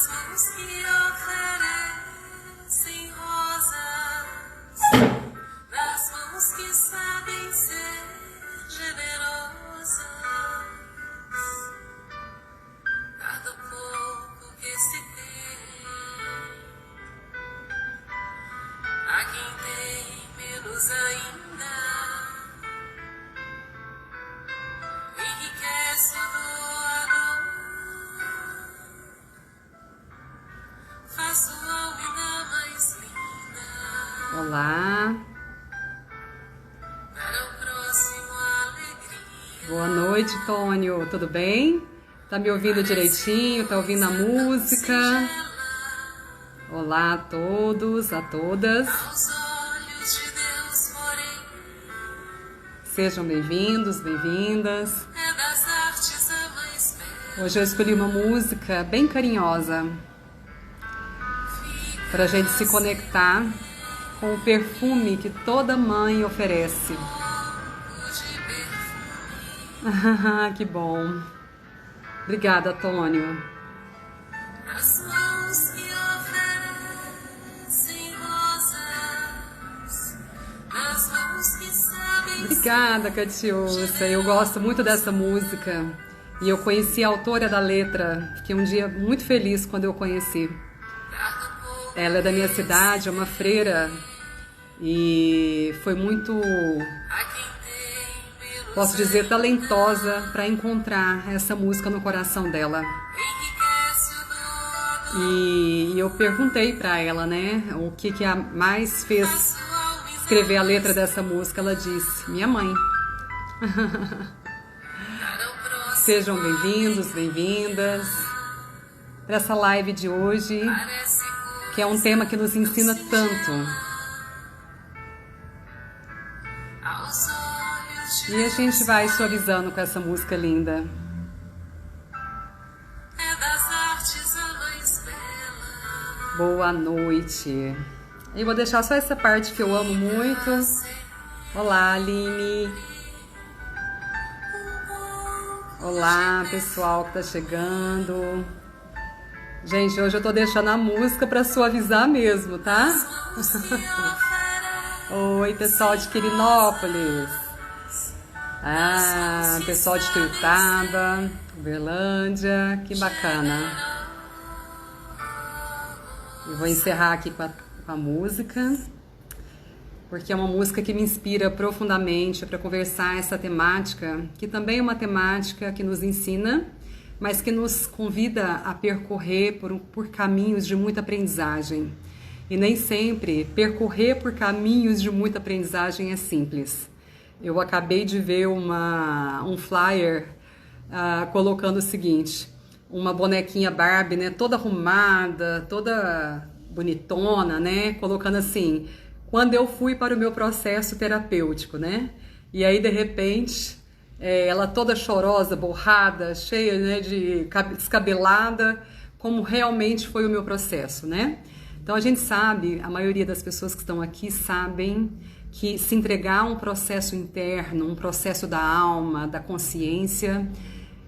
das mãos que oferecem rosas, das mãos que sabem ser generosas, cada pouco que se tem a quem tem menos ainda, enriquece o doador, faz sua alma mais linda. Olá, Para o próximo alegria. boa noite, Tônio. Tudo bem? Tá me ouvindo direitinho? Tá ouvindo a música? Olá a todos, a todas. Aos olhos de Deus, porém, Sejam bem-vindos, bem-vindas. é das artes a mais bela. Hoje eu escolhi uma música bem carinhosa para a gente se conectar com o perfume que toda mãe oferece. De perfume, Que bom. Obrigada, Tônio. as mãos que oferecem rosas, as mãos que sabem Obrigada, Catiúcia. Eu gosto muito dessa música e eu conheci a autora da letra. Fiquei um dia muito feliz quando eu conheci. cada pouco Ela é da minha cidade, é uma freira e foi muito, a quem tem menos posso dizer, talentosa para encontrar essa música no coração dela. enriquece o doador, E eu perguntei para ela, né, o que a mais fez sua alma escrever a letra dessa música. Ela disse: minha mãe. para o próximo Sejam bem-vindos, bem-vindas para essa live de hoje, parece que é um tema que nos ensina tanto. aos olhos de E a gente vai suavizando com essa música linda. é das artes a mais bela. Boa noite. Eu vou deixar só essa parte que eu amo muito. Olá, Aline. Olá, pessoal que tá chegando. Gente, hoje eu tô deixando a música pra suavizar mesmo, tá? Mãos que oferecem Oi, pessoal de Quirinópolis. Ah, pessoal de Tuiutaba, Uberlândia, que bacana. Eu vou encerrar aqui com a música, porque é uma música que me inspira profundamente para conversar essa temática, que também é uma temática que nos ensina, mas que nos convida a percorrer por caminhos de muita aprendizagem. E nem sempre percorrer por caminhos de muita aprendizagem é simples. Eu acabei de ver um flyer colocando o seguinte: uma bonequinha Barbie, né, toda arrumada, toda bonitona, né, colocando assim: quando eu fui para o meu processo terapêutico, né? E aí, de repente, ela toda chorosa, borrada, cheia, né, descabelada, como realmente foi o meu processo, né? Então a gente sabe, a maioria das pessoas que estão aqui sabem que se entregar a um processo interno, um processo da alma, da consciência,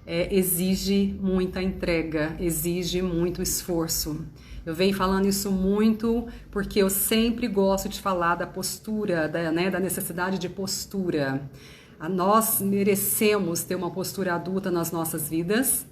exige muita entrega, exige muito esforço. Eu venho falando isso muito porque eu sempre gosto de falar da postura, da necessidade de postura. Nós merecemos ter uma postura adulta nas nossas vidas,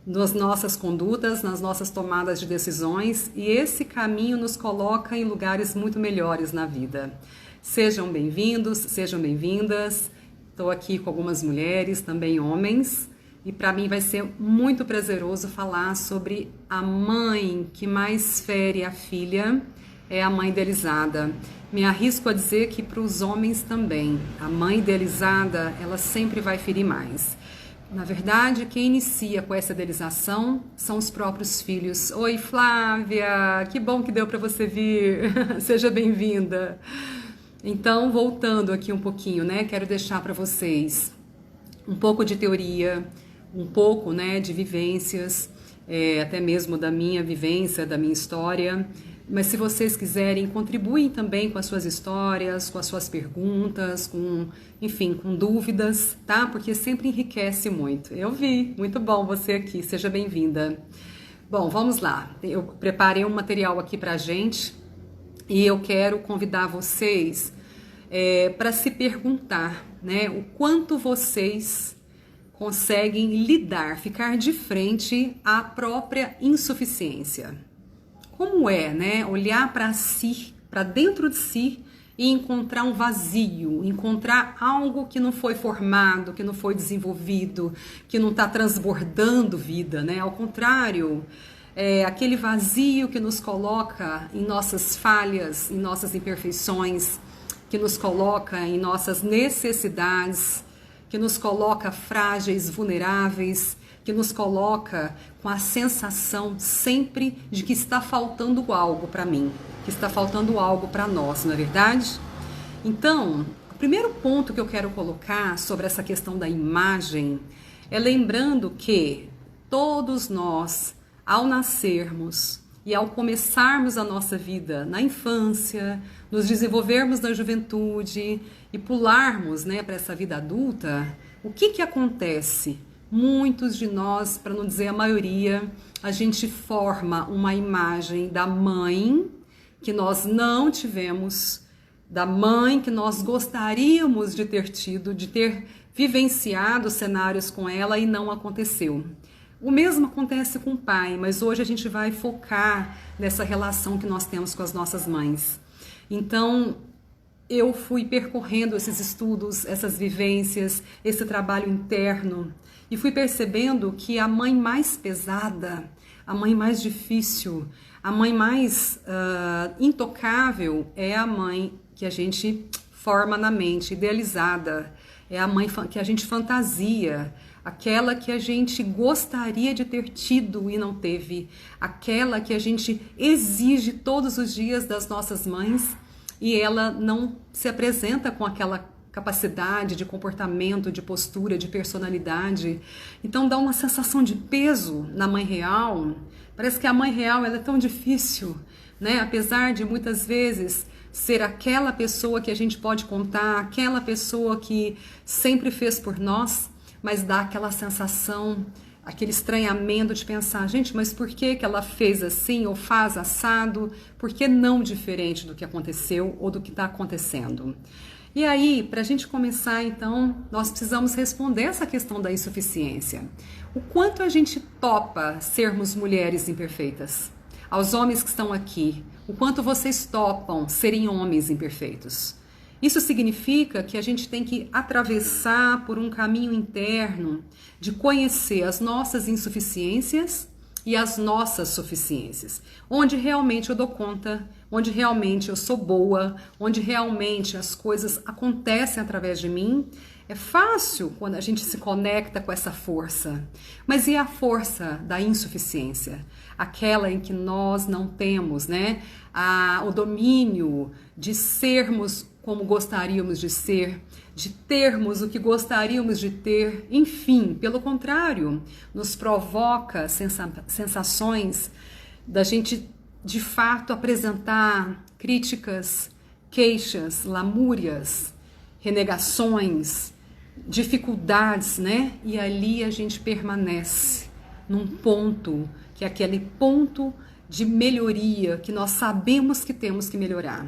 nas nossas condutas, nas nossas tomadas de decisões, e esse caminho nos coloca em lugares muito melhores na vida. Sejam bem-vindos, sejam bem-vindas. Estou aqui com algumas mulheres, também homens, e para mim vai ser muito prazeroso falar sobre a mãe que mais fere a filha, é a mãe idealizada. Me arrisco a dizer que para os homens também. A mãe idealizada, ela sempre vai ferir mais. Na verdade, quem inicia com essa idealização são os próprios filhos. Oi, Flávia, que bom que deu para você vir. Seja bem-vinda. Então, voltando aqui um pouquinho, né? Quero deixar para vocês um pouco de teoria, um pouco, né, de vivências, até mesmo da minha vivência, da minha história. Mas se vocês quiserem, contribuem também com as suas histórias, com as suas perguntas, enfim, com dúvidas, tá? Porque sempre enriquece muito. Eu vi, muito bom você aqui, seja bem-vinda. Bom, vamos lá. Eu preparei um material aqui pra gente e eu quero convidar vocês para se perguntar, né, o quanto vocês conseguem lidar, ficar de frente à própria insuficiência. Como é, né, olhar para si, para dentro de si e encontrar um vazio, encontrar algo que não foi formado, que não foi desenvolvido, que não está transbordando vida, né? Ao contrário, aquele vazio que nos coloca em nossas falhas, em nossas imperfeições, que nos coloca em nossas necessidades, que nos coloca frágeis, vulneráveis, que nos coloca com a sensação sempre de que está faltando algo para mim, que está faltando algo para nós, não é verdade? Então, o primeiro ponto que eu quero colocar sobre essa questão da imagem é lembrando que todos nós, ao nascermos e ao começarmos a nossa vida na infância, nos desenvolvermos na juventude e pularmos, né, para essa vida adulta, o que acontece? Muitos de nós, para não dizer a maioria, a gente forma uma imagem da mãe que nós não tivemos, da mãe que nós gostaríamos de ter tido, de ter vivenciado cenários com ela e não aconteceu. O mesmo acontece com o pai, mas hoje a gente vai focar nessa relação que nós temos com as nossas mães. Então, eu fui percorrendo esses estudos, essas vivências, esse trabalho interno e fui percebendo que a mãe mais pesada, a mãe mais difícil, a mãe mais intocável é a mãe que a gente forma na mente, idealizada, é a mãe que a gente fantasia, aquela que a gente gostaria de ter tido e não teve, aquela que a gente exige todos os dias das nossas mães e ela não se apresenta com aquela capacidade de comportamento, de postura, de personalidade. Então dá uma sensação de peso na mãe real. Parece que a mãe real ela é tão difícil, né? Apesar de muitas vezes ser aquela pessoa que a gente pode contar, aquela pessoa que sempre fez por nós, mas dá aquela sensação, aquele estranhamento de pensar, gente, mas por que ela fez assim ou faz assado? Por que não diferente do que aconteceu ou do que está acontecendo? E aí, para a gente começar, então, nós precisamos responder essa questão da insuficiência. O quanto a gente topa sermos mulheres imperfeitas? Aos homens que estão aqui, o quanto vocês topam serem homens imperfeitos? Isso significa que a gente tem que atravessar por um caminho interno de conhecer as nossas insuficiências e as nossas suficiências, onde realmente eu dou conta, onde realmente eu sou boa, onde realmente as coisas acontecem através de mim. É fácil quando a gente se conecta com essa força, mas e a força da insuficiência? Aquela em que nós não temos, né, o domínio de sermos como gostaríamos de ser, de termos o que gostaríamos de ter, enfim, pelo contrário, nos provoca sensações da gente de fato apresentar críticas, queixas, lamúrias, renegações, dificuldades, né? E ali a gente permanece num ponto que é aquele ponto de melhoria que nós sabemos que temos que melhorar.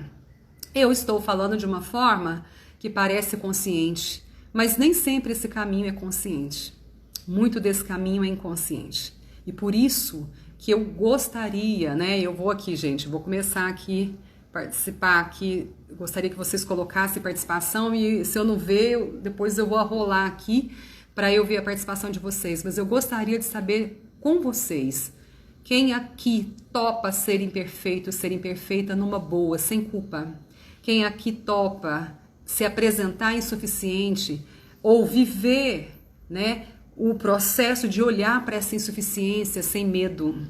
Eu estou falando de uma forma que parece consciente, mas nem sempre esse caminho é consciente. Muito desse caminho é inconsciente. E por isso que eu gostaria, né? Eu vou aqui, gente, vou começar aqui, participar aqui. Eu gostaria que vocês colocassem participação e se eu não ver, depois eu vou rolar aqui para eu ver a participação de vocês. Mas eu gostaria de saber com vocês, quem aqui topa ser imperfeito, ser imperfeita numa boa, sem culpa? Quem aqui topa se apresentar insuficiente ou viver, né, o processo de olhar para essa insuficiência sem medo?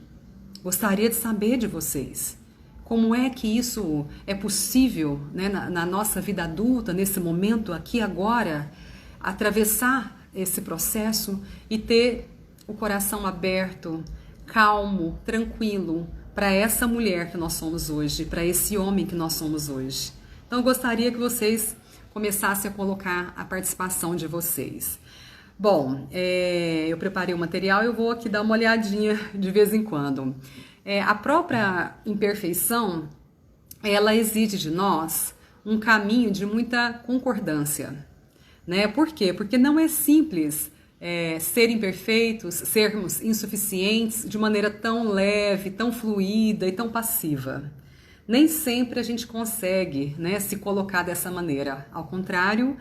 Gostaria de saber de vocês. Como é que isso é possível, né, na nossa vida adulta, nesse momento aqui agora, atravessar esse processo e ter o coração aberto, calmo, tranquilo, para essa mulher que nós somos hoje, para esse homem que nós somos hoje. Então, eu gostaria que vocês começassem a colocar a participação de vocês. Bom, eu preparei o material e eu vou aqui dar uma olhadinha de vez em quando. A própria imperfeição, ela exige de nós um caminho de muita concordância, né? Por quê? Porque não é simples ser imperfeitos, sermos insuficientes de maneira tão leve, tão fluida e tão passiva. Nem sempre a gente consegue, né, se colocar dessa maneira. Ao contrário,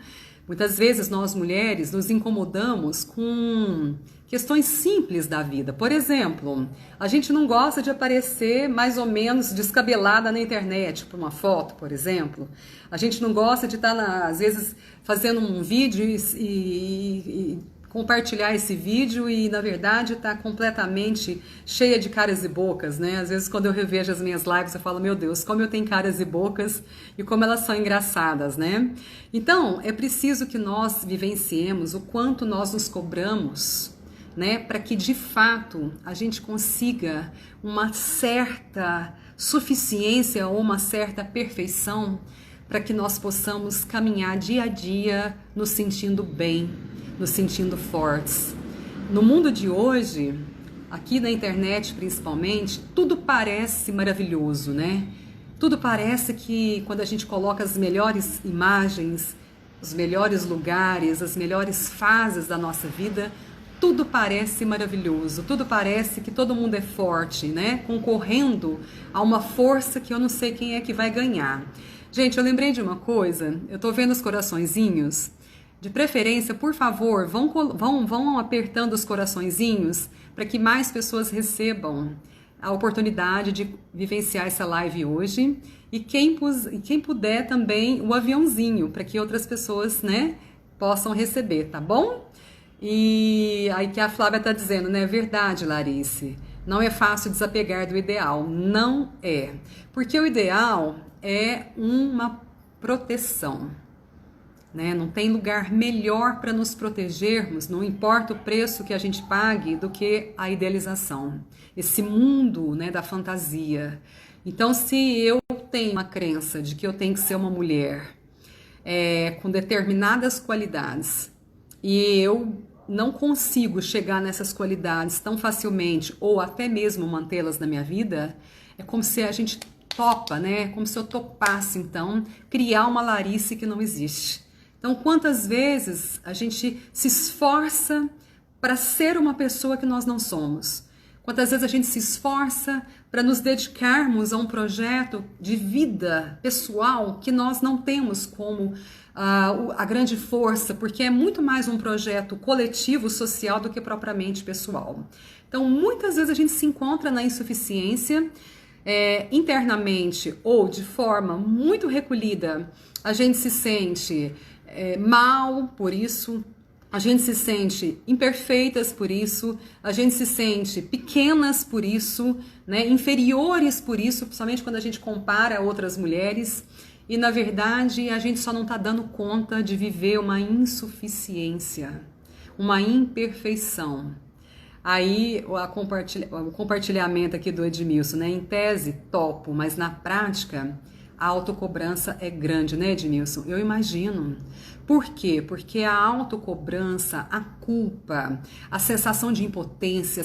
muitas vezes nós mulheres nos incomodamos com questões simples da vida. Por exemplo, a gente não gosta de aparecer mais ou menos descabelada na internet por uma foto, por exemplo. A gente não gosta de estar, às vezes, fazendo um vídeo e compartilhar esse vídeo e, na verdade, tá completamente cheia de caras e bocas, né? Às vezes, quando eu revejo as minhas lives, eu falo, meu Deus, como eu tenho caras e bocas e como elas são engraçadas, né? Então, é preciso que nós vivenciemos o quanto nós nos cobramos, né? Para que, de fato, a gente consiga uma certa suficiência ou uma certa perfeição para que nós possamos caminhar dia a dia nos sentindo bem, nos sentindo fortes. No mundo de hoje, aqui na internet principalmente, tudo parece maravilhoso, né? Tudo parece que quando a gente coloca as melhores imagens, os melhores lugares, as melhores fases da nossa vida, tudo parece maravilhoso, tudo parece que todo mundo é forte, né? Concorrendo a uma força que eu não sei quem é que vai ganhar. Gente, eu lembrei de uma coisa, eu tô vendo os coraçõezinhos. De preferência, por favor, vão apertando os coraçõezinhos para que mais pessoas recebam a oportunidade de vivenciar essa live hoje. E quem puder também o aviãozinho, para que outras pessoas, né, possam receber, tá bom? E aí que a Flávia está dizendo, né? Verdade, Larice. Não é fácil desapegar do ideal. Não é. Porque o ideal é uma proteção. Né? Não tem lugar melhor para nos protegermos, não importa o preço que a gente pague, do que a idealização, esse mundo, né, da fantasia. Então, se eu tenho uma crença de que eu tenho que ser uma mulher com determinadas qualidades e eu não consigo chegar nessas qualidades tão facilmente ou até mesmo mantê-las na minha vida, é como se a gente topa, né? Como se eu topasse, então, criar uma Larice que não existe. Então, quantas vezes a gente se esforça para ser uma pessoa que nós não somos? Quantas vezes a gente se esforça para nos dedicarmos a um projeto de vida pessoal que nós não temos como a grande força, porque é muito mais um projeto coletivo, social, do que propriamente pessoal. Então, muitas vezes a gente se encontra na insuficiência, internamente ou de forma muito recolhida, a gente se sente mal por isso, a gente se sente imperfeitas por isso, a gente se sente pequenas por isso, né, inferiores por isso, principalmente quando a gente compara a outras mulheres, e na verdade a gente só não está dando conta de viver uma insuficiência, uma imperfeição. Aí o compartilhamento aqui do Edmilson, né, em tese topo, mas na prática a autocobrança é grande, né, Edmilson? Eu imagino. Por quê? Porque a autocobrança, a culpa, a sensação de impotência,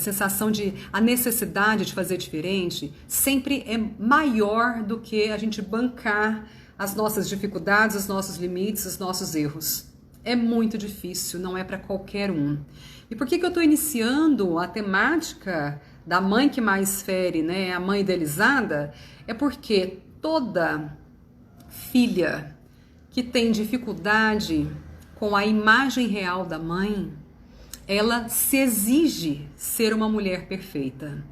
a necessidade de fazer diferente, sempre é maior do que a gente bancar as nossas dificuldades, os nossos limites, os nossos erros. É muito difícil, não é para qualquer um. E por que eu estou iniciando a temática da mãe que mais fere, né, a mãe idealizada? É porque toda filha que tem dificuldade com a imagem real da mãe, ela se exige ser uma mulher perfeita.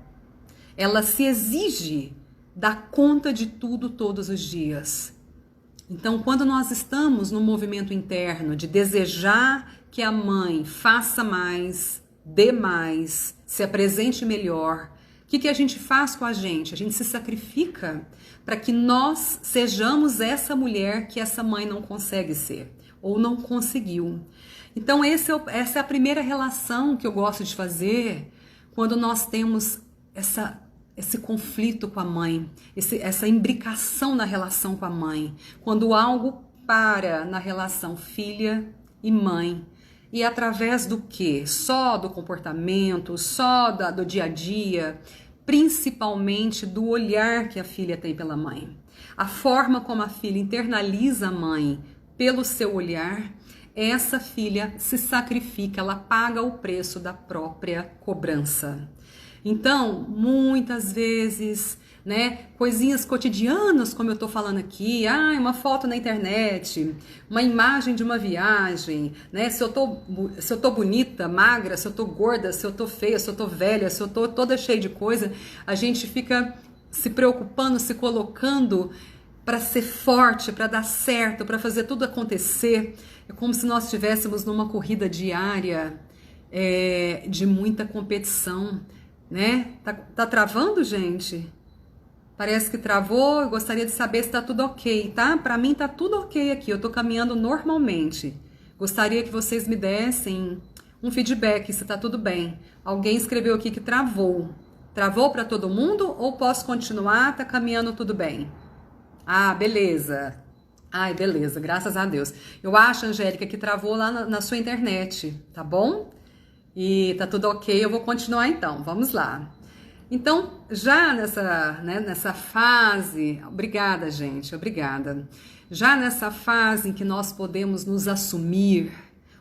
Ela se exige dar conta de tudo todos os dias. Então, quando nós estamos no movimento interno de desejar que a mãe faça mais, dê mais, se apresente melhor, o que a gente faz com a gente? A gente se sacrifica para que nós sejamos essa mulher que essa mãe não consegue ser, ou não conseguiu. Então essa é a primeira relação que eu gosto de fazer quando nós temos esse conflito com a mãe, essa imbricação na relação com a mãe. Quando algo para na relação filha e mãe, e através do quê? Só do comportamento, só do dia a dia, principalmente do olhar que a filha tem pela mãe. A forma como a filha internaliza a mãe pelo seu olhar, essa filha se sacrifica, ela paga o preço da própria cobrança. Então, muitas vezes, né, coisinhas cotidianas, como eu tô falando aqui, uma foto na internet, uma imagem de uma viagem, né, se eu tô bonita, magra, se eu tô gorda, se eu tô feia, se eu tô velha, se eu tô toda cheia de coisa, a gente fica se preocupando, se colocando para ser forte, para dar certo, para fazer tudo acontecer. É como se nós estivéssemos numa corrida diária de muita competição, né? Tá travando, gente? Parece que travou. Eu gostaria de saber se tá tudo ok, tá? Para mim tá tudo ok aqui. Eu tô caminhando normalmente. Gostaria que vocês me dessem um feedback se tá tudo bem. Alguém escreveu aqui que travou. Travou para todo mundo ou posso continuar? Tá caminhando tudo bem? Beleza. Ai, beleza, graças a Deus. Eu acho, Angélica, que travou lá na sua internet, tá bom? E tá tudo ok, eu vou continuar então, vamos lá. Então, já nessa fase, obrigada, gente, obrigada. Já nessa fase em que nós podemos nos assumir,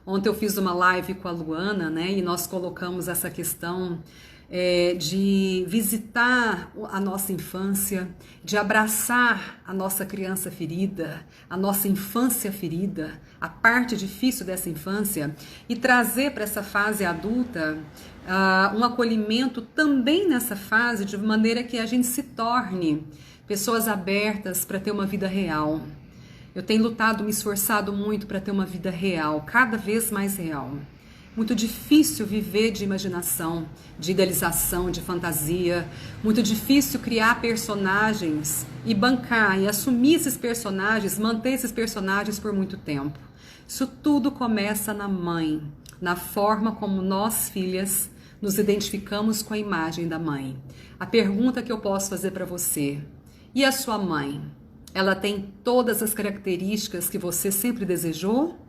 ontem eu fiz uma live com a Luana, né, e nós colocamos essa questão de visitar a nossa infância, de abraçar a nossa criança ferida, a nossa infância ferida, a parte difícil dessa infância e trazer para essa fase adulta um acolhimento também nessa fase, de maneira que a gente se torne pessoas abertas para ter uma vida real. Eu tenho lutado, me esforçado muito para ter uma vida real, cada vez mais real. Muito difícil viver de imaginação, de idealização, de fantasia. Muito difícil criar personagens e bancar e assumir esses personagens, manter esses personagens por muito tempo. Isso tudo começa na mãe, na forma como nós, filhas, nos identificamos com a imagem da mãe. A pergunta que eu posso fazer para você: e a sua mãe? Ela tem todas as características que você sempre desejou?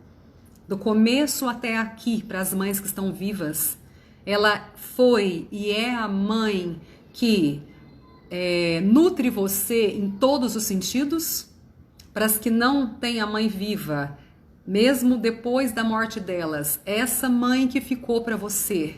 Do começo até aqui, para as mães que estão vivas, ela foi e é a mãe que nutre você em todos os sentidos? Para as que não têm a mãe viva, mesmo depois da morte delas, essa mãe que ficou para você,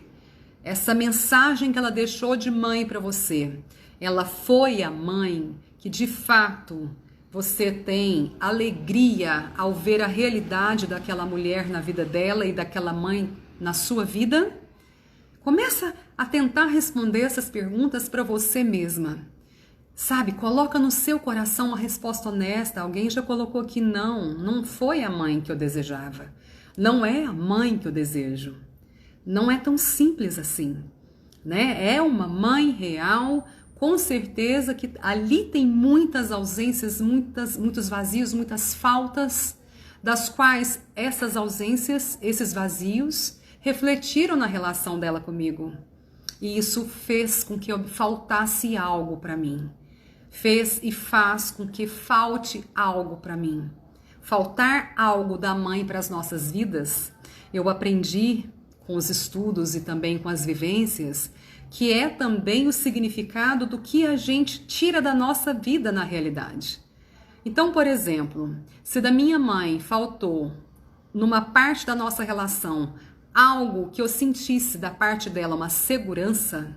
essa mensagem que ela deixou de mãe para você, ela foi a mãe que de fato você tem alegria ao ver a realidade daquela mulher na vida dela e daquela mãe na sua vida? Começa a tentar responder essas perguntas para você mesma. Sabe, coloca no seu coração uma resposta honesta. Alguém já colocou aqui: não foi a mãe que eu desejava. Não é a mãe que eu desejo. Não é tão simples assim, né? É uma mãe real. Com certeza que ali tem muitas ausências, muitos vazios, muitas faltas, das quais essas ausências, esses vazios, refletiram na relação dela comigo. E isso fez com que faltasse algo para mim. Fez e faz com que falte algo para mim. Faltar algo da mãe para as nossas vidas, eu aprendi com os estudos e também com as vivências, que é também o significado do que a gente tira da nossa vida na realidade. Então, por exemplo, se da minha mãe faltou, numa parte da nossa relação, algo que eu sentisse da parte dela, uma segurança,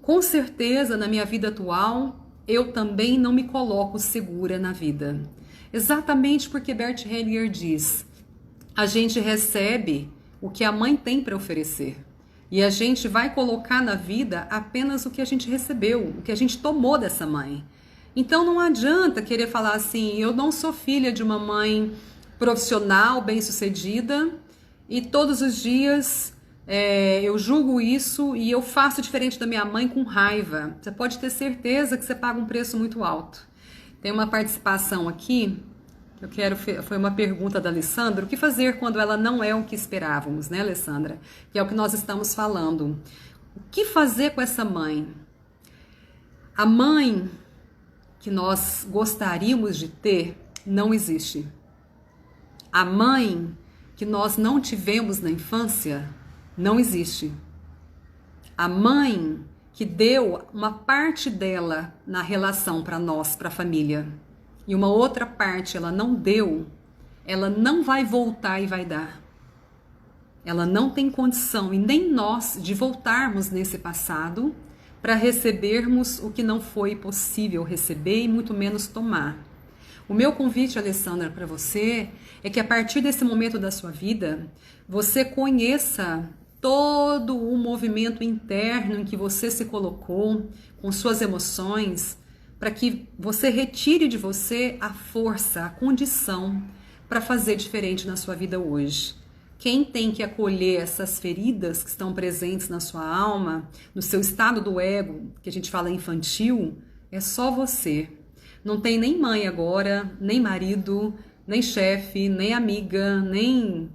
com certeza na minha vida atual, eu também não me coloco segura na vida. Exatamente porque Bert Hellinger diz: a gente recebe o que a mãe tem para oferecer. E a gente vai colocar na vida apenas o que a gente recebeu, o que a gente tomou dessa mãe. Então não adianta querer falar assim: eu não sou filha de uma mãe profissional, bem-sucedida, e todos os dias eu julgo isso e eu faço diferente da minha mãe com raiva. Você pode ter certeza que você paga um preço muito alto. Tem uma participação aqui. Foi uma pergunta da Alessandra: o que fazer quando ela não é o que esperávamos, né, Alessandra? Que é o que nós estamos falando. O que fazer com essa mãe? A mãe que nós gostaríamos de ter não existe. A mãe que nós não tivemos na infância não existe. A mãe que deu uma parte dela na relação para nós, para a família, e uma outra parte ela não deu, ela não vai voltar e vai dar. Ela não tem condição, e nem nós, de voltarmos nesse passado para recebermos o que não foi possível receber e muito menos tomar. O meu convite, Alessandra, para você é que a partir desse momento da sua vida, você conheça todo o movimento interno em que você se colocou, com suas emoções, para que você retire de você a força, a condição para fazer diferente na sua vida hoje. Quem tem que acolher essas feridas que estão presentes na sua alma, no seu estado do ego, que a gente fala infantil, é só você. Não tem nem mãe agora, nem marido, nem chefe, nem amiga, nem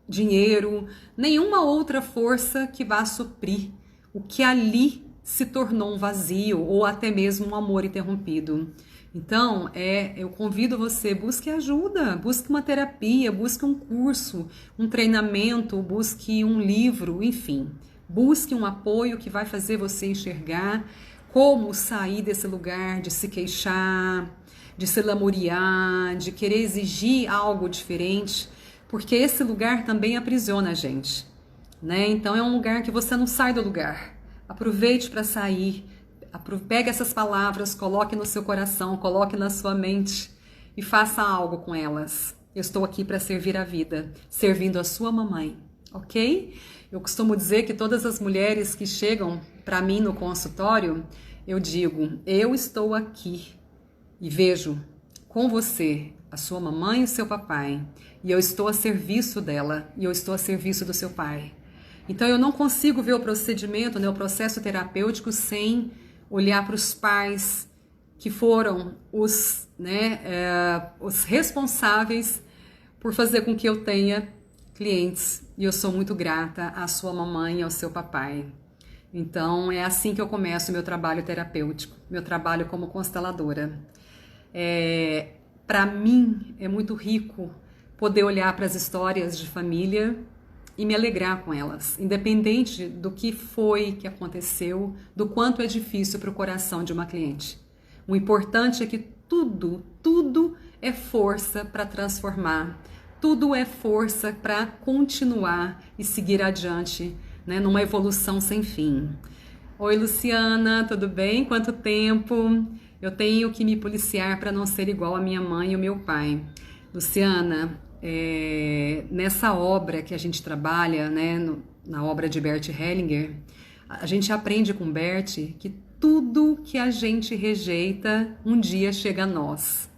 dinheiro, nenhuma outra força que vá suprir o que ali se tornou um vazio ou até mesmo um amor interrompido. Então, eu convido você, busque ajuda, busque uma terapia, busque um curso, um treinamento, busque um livro, enfim. Busque um apoio que vai fazer você enxergar como sair desse lugar de se queixar, de se lamuriar, de querer exigir algo diferente, porque esse lugar também aprisiona a gente, né? Então é um lugar que você não sai do lugar. Aproveite para sair, pegue essas palavras, coloque no seu coração, coloque na sua mente e faça algo com elas. Eu estou aqui para servir a vida, servindo a sua mamãe, ok? Eu costumo dizer que todas as mulheres que chegam para mim no consultório, eu digo, eu estou aqui e vejo com você a sua mamãe e o seu papai, e eu estou a serviço dela, e eu estou a serviço do seu pai. Então eu não consigo ver o procedimento, né, o processo terapêutico sem olhar para os pais que foram os responsáveis por fazer com que eu tenha clientes, e eu sou muito grata à sua mamãe e ao seu papai. Então é assim que eu começo o meu trabalho terapêutico, meu trabalho como consteladora. Para mim é muito rico poder olhar para as histórias de família e me alegrar com elas, independente do que foi que aconteceu, do quanto é difícil para o coração de uma cliente. O importante é que tudo é força para transformar, tudo é força para continuar e seguir adiante, né, numa evolução sem fim. Oi, Luciana, tudo bem? Quanto tempo? Eu tenho que me policiar para não ser igual a minha mãe e o meu pai. Luciana, nessa obra que a gente trabalha, né, na obra de Bert Hellinger, a gente aprende com Bert que tudo que a gente rejeita um dia chega a nós.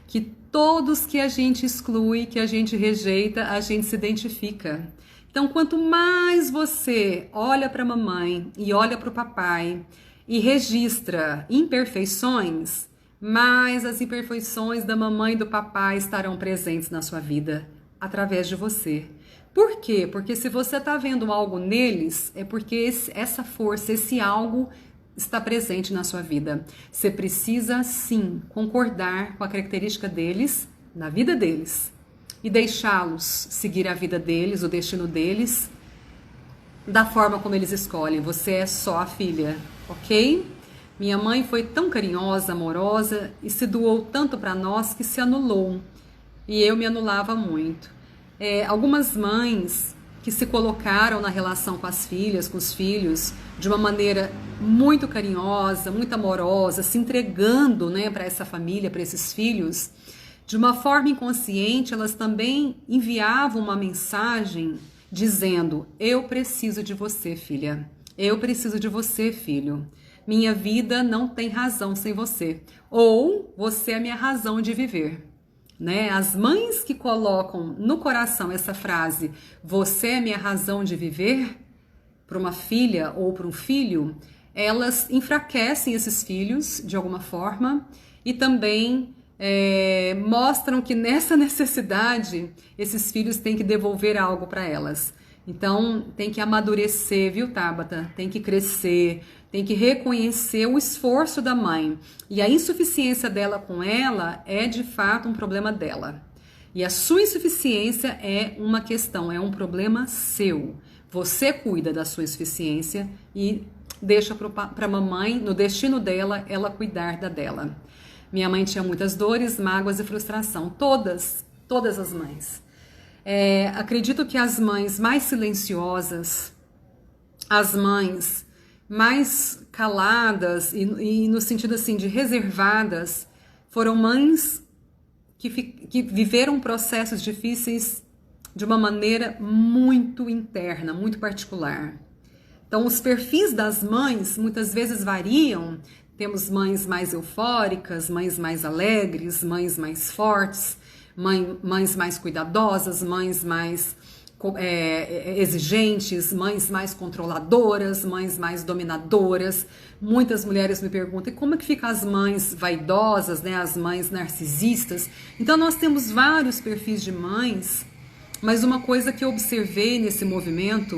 Que todos que a gente exclui, que a gente rejeita, a gente se identifica. Então, quanto mais você olha para a mamãe e olha para o papai e registra imperfeições, mais as imperfeições da mamãe e do papai estarão presentes na sua vida, através de você. Por quê? Porque se você está vendo algo neles, é porque essa força, esse algo está presente na sua vida. Você precisa, sim, concordar com a característica deles, na vida deles, e deixá-los seguir a vida deles, o destino deles, da forma como eles escolhem. Você é só a filha, ok? Minha mãe foi tão carinhosa, amorosa e se doou tanto para nós que se anulou. E eu me anulava muito. Algumas mães que se colocaram na relação com as filhas, com os filhos, de uma maneira muito carinhosa, muito amorosa, se entregando, né, para essa família, para esses filhos, de uma forma inconsciente, elas também enviavam uma mensagem dizendo: eu preciso de você, filha. Eu preciso de você, filho. Minha vida não tem razão sem você. Ou você é a minha razão de viver. Né? As mães que colocam no coração essa frase, você é a minha razão de viver, para uma filha ou para um filho, elas enfraquecem esses filhos de alguma forma e também mostram que nessa necessidade esses filhos têm que devolver algo para elas. Então tem que amadurecer, viu, Tabata? Tem que crescer, tem que reconhecer o esforço da mãe. E a insuficiência dela com ela é de fato um problema dela. E a sua insuficiência é uma questão, é um problema seu. Você cuida da sua insuficiência e deixa para a mamãe, no destino dela, ela cuidar da dela. Minha mãe tinha muitas dores, mágoas e frustração. Todas as mães. Acredito que as mães mais silenciosas, as mães mais caladas e no sentido assim de reservadas, foram mães que viveram processos difíceis de uma maneira muito interna, muito particular. Então, os perfis das mães muitas vezes variam. Temos mães mais eufóricas, mães mais alegres, mães mais fortes, mães mais cuidadosas, mães mais exigentes, mães mais controladoras, mães mais dominadoras. Muitas mulheres me perguntam, e como é que ficam as mães vaidosas, né? As mães narcisistas? Então, nós temos vários perfis de mães, mas uma coisa que eu observei nesse movimento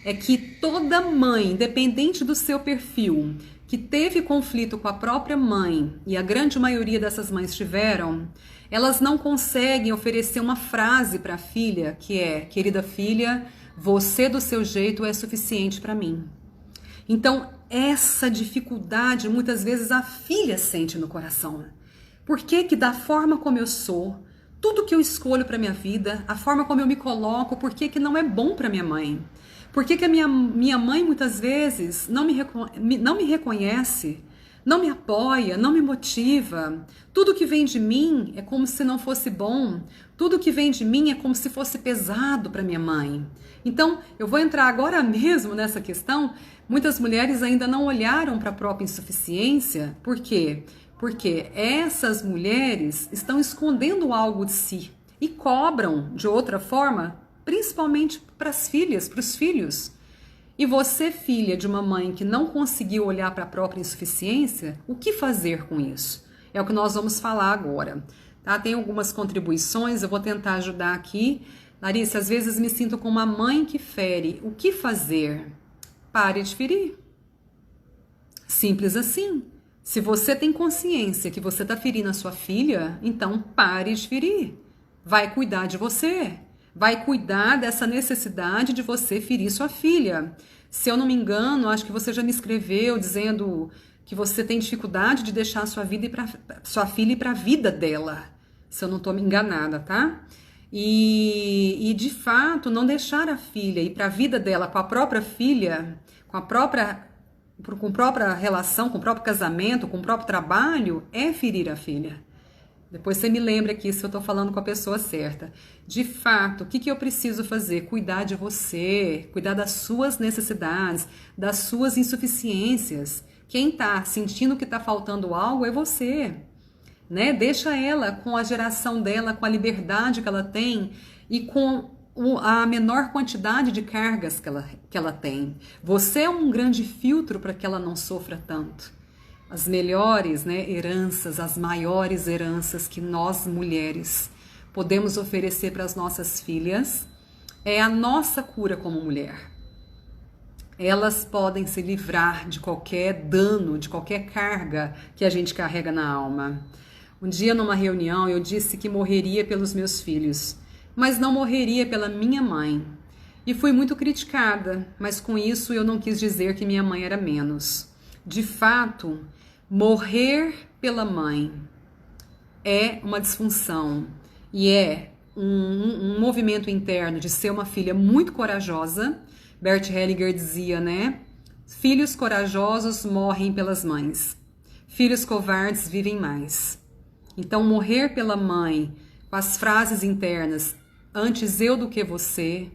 é que toda mãe, independente do seu perfil, que teve conflito com a própria mãe, e a grande maioria dessas mães tiveram, elas não conseguem oferecer uma frase para a filha que é: querida filha, você do seu jeito é suficiente para mim. Então, essa dificuldade muitas vezes a filha sente no coração. Por que que da forma como eu sou, tudo que eu escolho para minha vida, a forma como eu me coloco, por que que não é bom para minha mãe? Por que que a minha mãe muitas vezes não me reconhece, não me apoia, não me motiva? Tudo que vem de mim é como se não fosse bom. Tudo que vem de mim é como se fosse pesado para minha mãe. Então, eu vou entrar agora mesmo nessa questão. Muitas mulheres ainda não olharam para a própria insuficiência. Por quê? Porque essas mulheres estão escondendo algo de si e cobram de outra forma, principalmente para as filhas, para os filhos. E você, filha de uma mãe que não conseguiu olhar para a própria insuficiência, o que fazer com isso? É o que nós vamos falar agora. Tá? Tem algumas contribuições, eu vou tentar ajudar aqui. Larissa, às vezes me sinto como uma mãe que fere. O que fazer? Pare de ferir. Simples assim. Se você tem consciência que você está ferindo a sua filha, então pare de ferir. Vai cuidar de você. Vai cuidar dessa necessidade de você ferir sua filha. Se eu não me engano, acho que você já me escreveu dizendo que você tem dificuldade de deixar sua filha ir para a vida dela. Se eu não estou me enganada, tá? E de fato, não deixar a filha ir para a vida dela com a própria filha, com própria relação, com o próprio casamento, com o próprio trabalho, é ferir a filha. Depois você me lembra aqui se eu estou falando com a pessoa certa. De fato, o que eu preciso fazer? Cuidar de você, cuidar das suas necessidades, das suas insuficiências. Quem está sentindo que está faltando algo é você. Né? Deixa ela com a geração dela, com a liberdade que ela tem e com a menor quantidade de cargas que ela tem. Você é um grande filtro para que ela não sofra tanto. As melhores, né, heranças, as maiores heranças que nós mulheres podemos oferecer para as nossas filhas é a nossa cura como mulher. Elas podem se livrar de qualquer dano, de qualquer carga que a gente carrega na alma. Um dia numa reunião eu disse que morreria pelos meus filhos, mas não morreria pela minha mãe. E fui muito criticada, mas com isso eu não quis dizer que minha mãe era menos. De fato, morrer pela mãe é uma disfunção e é um movimento interno de ser uma filha muito corajosa. Bert Hellinger dizia, né? Filhos corajosos morrem pelas mães. Filhos covardes vivem mais. Então, morrer pela mãe com as frases internas, antes eu do que você,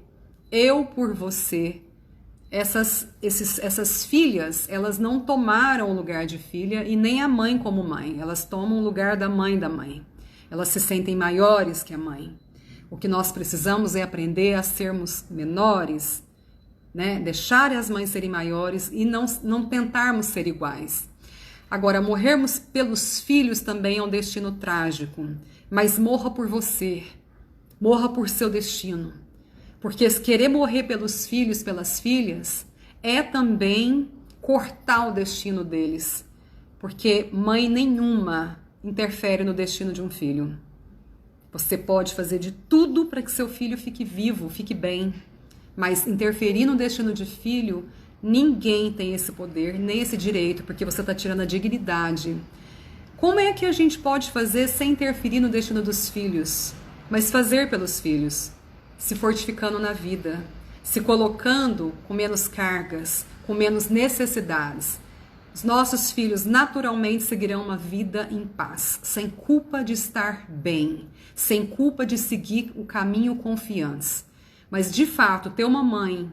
eu por você. Essas filhas, elas não tomaram o lugar de filha e nem a mãe como mãe. Elas tomam o lugar da mãe da mãe. Elas se sentem maiores que a mãe. O que nós precisamos é aprender a sermos menores, né? Deixar as mães serem maiores e não tentarmos ser iguais. Agora, morrermos pelos filhos também é um destino trágico. Mas morra por você. Morra por seu destino. Porque querer morrer pelos filhos, pelas filhas, é também cortar o destino deles. Porque mãe nenhuma interfere no destino de um filho. Você pode fazer de tudo para que seu filho fique vivo, fique bem, mas interferir no destino de filho, ninguém tem esse poder, nem esse direito, porque você está tirando a dignidade. Como é que a gente pode fazer sem interferir no destino dos filhos, mas fazer pelos filhos? Se fortificando na vida, se colocando com menos cargas, com menos necessidades. Os nossos filhos naturalmente seguirão uma vida em paz, sem culpa de estar bem, sem culpa de seguir o caminho confiantes. Mas, de fato, ter uma mãe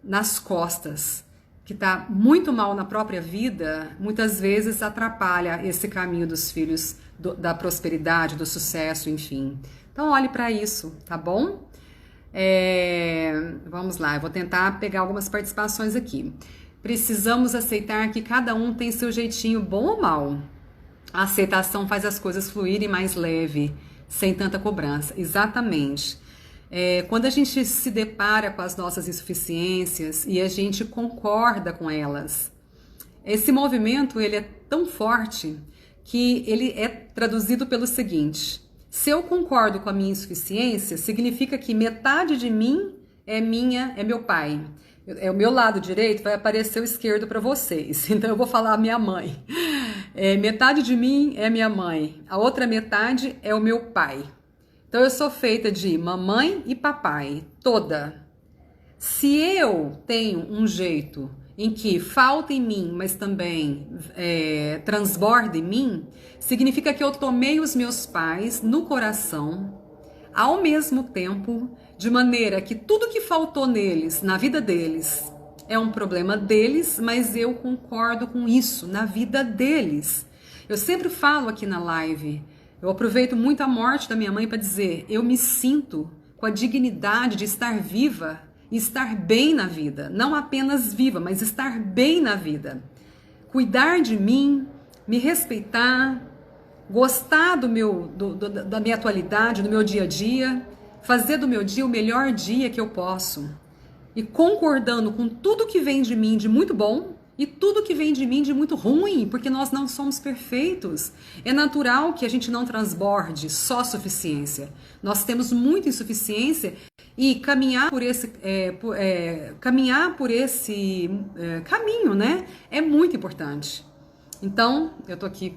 nas costas que está muito mal na própria vida, muitas vezes atrapalha esse caminho dos filhos, da prosperidade, do sucesso, enfim. Então, olhe para isso, tá bom? Vamos lá, eu vou tentar pegar algumas participações aqui. Precisamos aceitar que cada um tem seu jeitinho, bom ou mal. A aceitação faz as coisas fluírem mais leve, sem tanta cobrança. Exatamente. Quando a gente se depara com as nossas insuficiências e a gente concorda com elas, esse movimento ele é tão forte que ele é traduzido pelo seguinte: se eu concordo com a minha insuficiência, significa que metade de mim é meu pai. O meu lado direito vai aparecer o esquerdo para vocês. Então eu vou falar a minha mãe. Metade de mim é minha mãe. A outra metade é o meu pai. Então eu sou feita de mamãe e papai, toda. Se eu tenho um jeito em que falta em mim, mas também transborda em mim, significa que eu tomei os meus pais no coração, ao mesmo tempo, de maneira que tudo que faltou neles, na vida deles, é um problema deles, mas eu concordo com isso, na vida deles. Eu sempre falo aqui na live, eu aproveito muito a morte da minha mãe para dizer, eu me sinto com a dignidade de estar viva e estar bem na vida. Não apenas viva, mas estar bem na vida. Cuidar de mim, me respeitar, gostar da minha atualidade, do meu dia a dia, fazer do meu dia o melhor dia que eu posso. E concordando com tudo que vem de mim de muito bom, e tudo que vem de mim de muito ruim, porque nós não somos perfeitos. É natural que a gente não transborde só suficiência. Nós temos muita insuficiência e caminhar por esse caminho, né? É muito importante. Então, eu tô aqui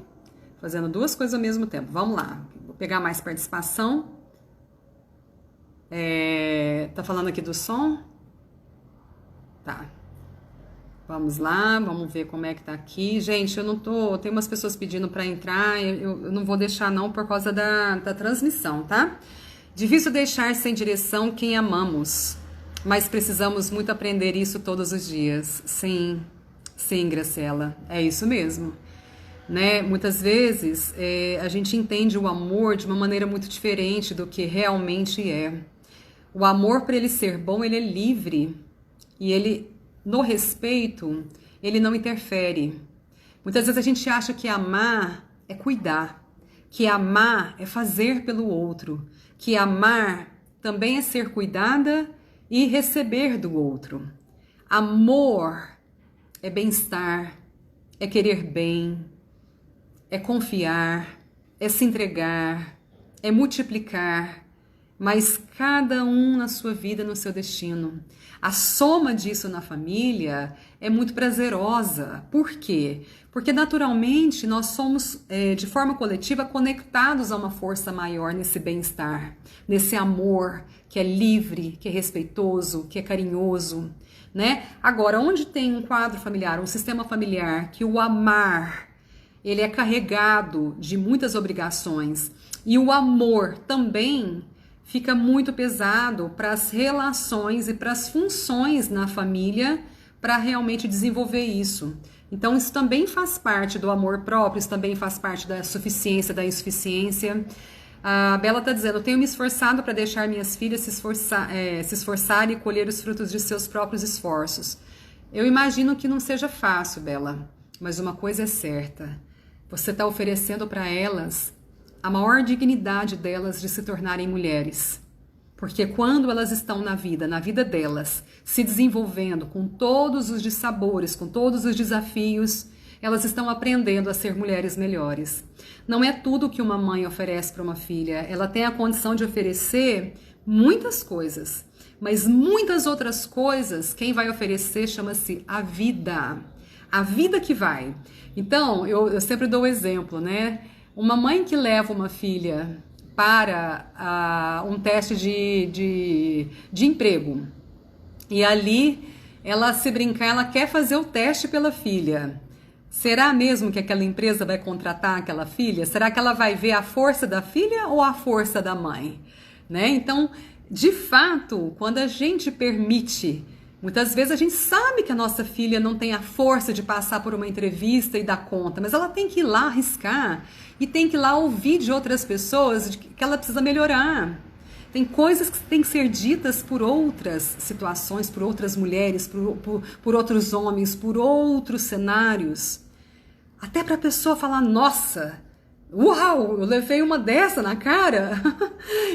fazendo duas coisas ao mesmo tempo. Vamos lá. Vou pegar mais participação. Tá falando aqui do som? Tá. Vamos lá, vamos ver como é que tá aqui. Gente, tem umas pessoas pedindo para entrar, eu não vou deixar não por causa da transmissão, tá? Difícil deixar sem direção quem amamos, mas precisamos muito aprender isso todos os dias. Sim, Graciela, é isso mesmo. Né? Muitas vezes a gente entende o amor de uma maneira muito diferente do que realmente é. O amor, para ele ser bom, ele é livre e ele... No respeito, ele não interfere. Muitas vezes a gente acha que amar é cuidar, que amar é fazer pelo outro, que amar também é ser cuidada e receber do outro. Amor é bem-estar, é querer bem, é confiar, é se entregar, é multiplicar, mas cada um na sua vida, no seu destino. A soma disso na família é muito prazerosa. Por quê? Porque naturalmente nós somos, de forma coletiva, conectados a uma força maior nesse bem-estar, nesse amor que é livre, que é respeitoso, que é carinhoso, né? Agora, onde tem um quadro familiar, um sistema familiar, que o amar, ele é carregado de muitas obrigações, e o amor também fica muito pesado para as relações e para as funções na família para realmente desenvolver isso. Então isso também faz parte do amor próprio, isso também faz parte da suficiência, da insuficiência. A Bela está dizendo, eu tenho me esforçado para deixar minhas filhas se esforçarem e colher os frutos de seus próprios esforços. Eu imagino que não seja fácil, Bela, mas uma coisa é certa, você está oferecendo para elas a maior dignidade delas de se tornarem mulheres. Porque quando elas estão na vida delas, se desenvolvendo com todos os dissabores, com todos os desafios, elas estão aprendendo a ser mulheres melhores. Não é tudo que uma mãe oferece para uma filha. Ela tem a condição de oferecer muitas coisas, mas muitas outras coisas, quem vai oferecer chama-se a vida. A vida que vai. Então, eu sempre dou o exemplo, né? Uma mãe que leva uma filha para um teste de emprego, e ali, ela, se brincar, ela quer fazer o teste pela filha. Será mesmo que aquela empresa vai contratar aquela filha? Será que ela vai ver a força da filha ou a força da mãe? Né? Então, de fato, quando a gente permite, muitas vezes a gente sabe que a nossa filha não tem a força de passar por uma entrevista e dar conta, mas ela tem que ir lá arriscar e tem que ir lá ouvir de outras pessoas que ela precisa melhorar. Tem coisas que têm que ser ditas por outras situações, por outras mulheres, por outros homens, por outros cenários. Até para a pessoa falar, nossa, uau, eu levei uma dessa na cara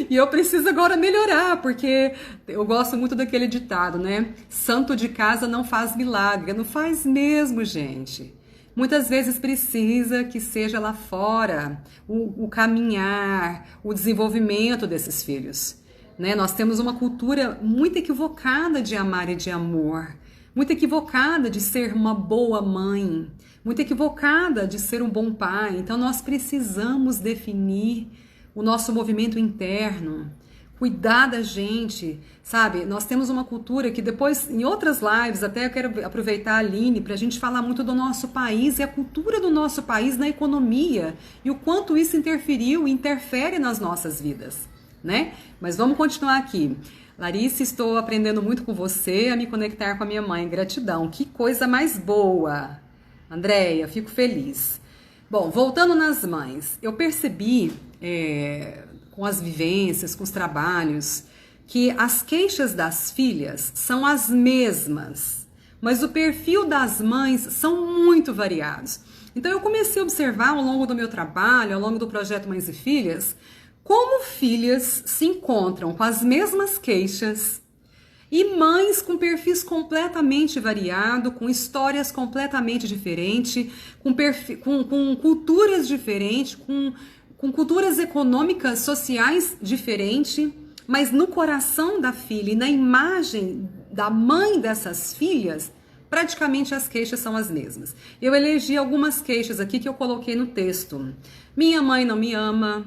e eu preciso agora melhorar, porque eu gosto muito daquele ditado, né? Santo de casa não faz milagre. Não faz mesmo, gente. Muitas vezes precisa que seja lá fora o caminhar, o desenvolvimento desses filhos. Né? Nós temos uma cultura muito equivocada de amar e de amor, muito equivocada de ser uma boa mãe, muito equivocada de ser um bom pai. Então nós precisamos definir o nosso movimento interno, cuidar da gente, sabe? Nós temos uma cultura que depois, em outras lives, até eu quero aproveitar a Aline para a gente falar muito do nosso país e a cultura do nosso país na economia e o quanto isso interferiu e interfere nas nossas vidas, né? Mas vamos continuar aqui. Larissa, estou aprendendo muito com você a me conectar com a minha mãe. Gratidão, que coisa mais boa. Andréia, fico feliz. Bom, voltando nas mães, eu percebi... com as vivências, com os trabalhos, que as queixas das filhas são as mesmas, mas o perfil das mães são muito variados. Então eu comecei a observar ao longo do meu trabalho, ao longo do projeto Mães e Filhas, como filhas se encontram com as mesmas queixas e mães com perfis completamente variados, com histórias completamente diferentes, com culturas diferentes, com culturas econômicas, sociais diferentes, mas no coração da filha e na imagem da mãe dessas filhas, praticamente as queixas são as mesmas. Eu elegi algumas queixas aqui que eu coloquei no texto. Minha mãe não me ama,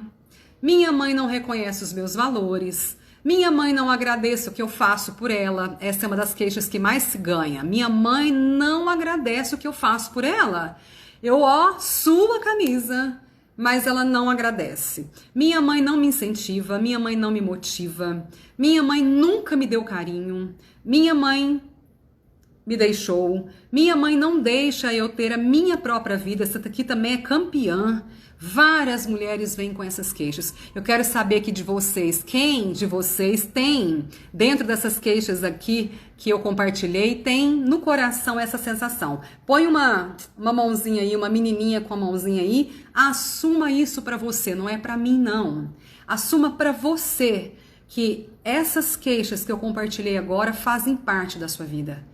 minha mãe não reconhece os meus valores, minha mãe não agradece o que eu faço por ela. Essa é uma das queixas que mais se ganha. Minha mãe não agradece o que eu faço por ela. Eu, suo a camisa, mas ela não agradece. Minha mãe não me incentiva, minha mãe não me motiva, minha mãe nunca me deu carinho, minha mãe me deixou, minha mãe não deixa eu ter a minha própria vida. Essa aqui também é campeã. Várias mulheres vêm com essas queixas. Eu quero saber aqui de vocês, quem de vocês tem, dentro dessas queixas aqui que eu compartilhei, tem no coração essa sensação. Põe uma mãozinha aí, uma menininha com a mãozinha aí, assuma isso pra você, não é pra mim não. Assuma pra você que essas queixas que eu compartilhei agora fazem parte da sua vida.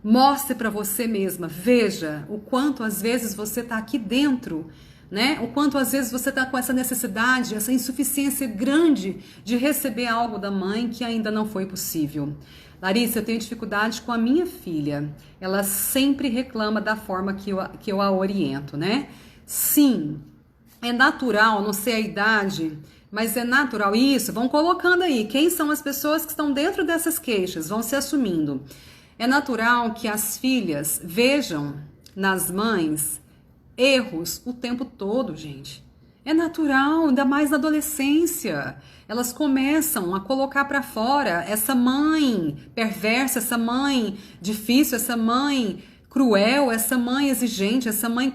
Mostre pra você mesma, veja o quanto às vezes você tá aqui dentro, né? O quanto às vezes você está com essa necessidade, essa insuficiência grande de receber algo da mãe que ainda não foi possível. Larissa, eu tenho dificuldade com a minha filha. Ela sempre reclama da forma que eu a oriento, né? Sim, é natural, não sei a idade, mas é natural isso. Vão colocando aí quem são as pessoas que estão dentro dessas queixas, vão se assumindo. É natural que as filhas vejam nas mães erros o tempo todo, gente. É natural, ainda mais na adolescência. Elas começam a colocar para fora essa mãe perversa, essa mãe difícil, essa mãe cruel, essa mãe exigente, essa mãe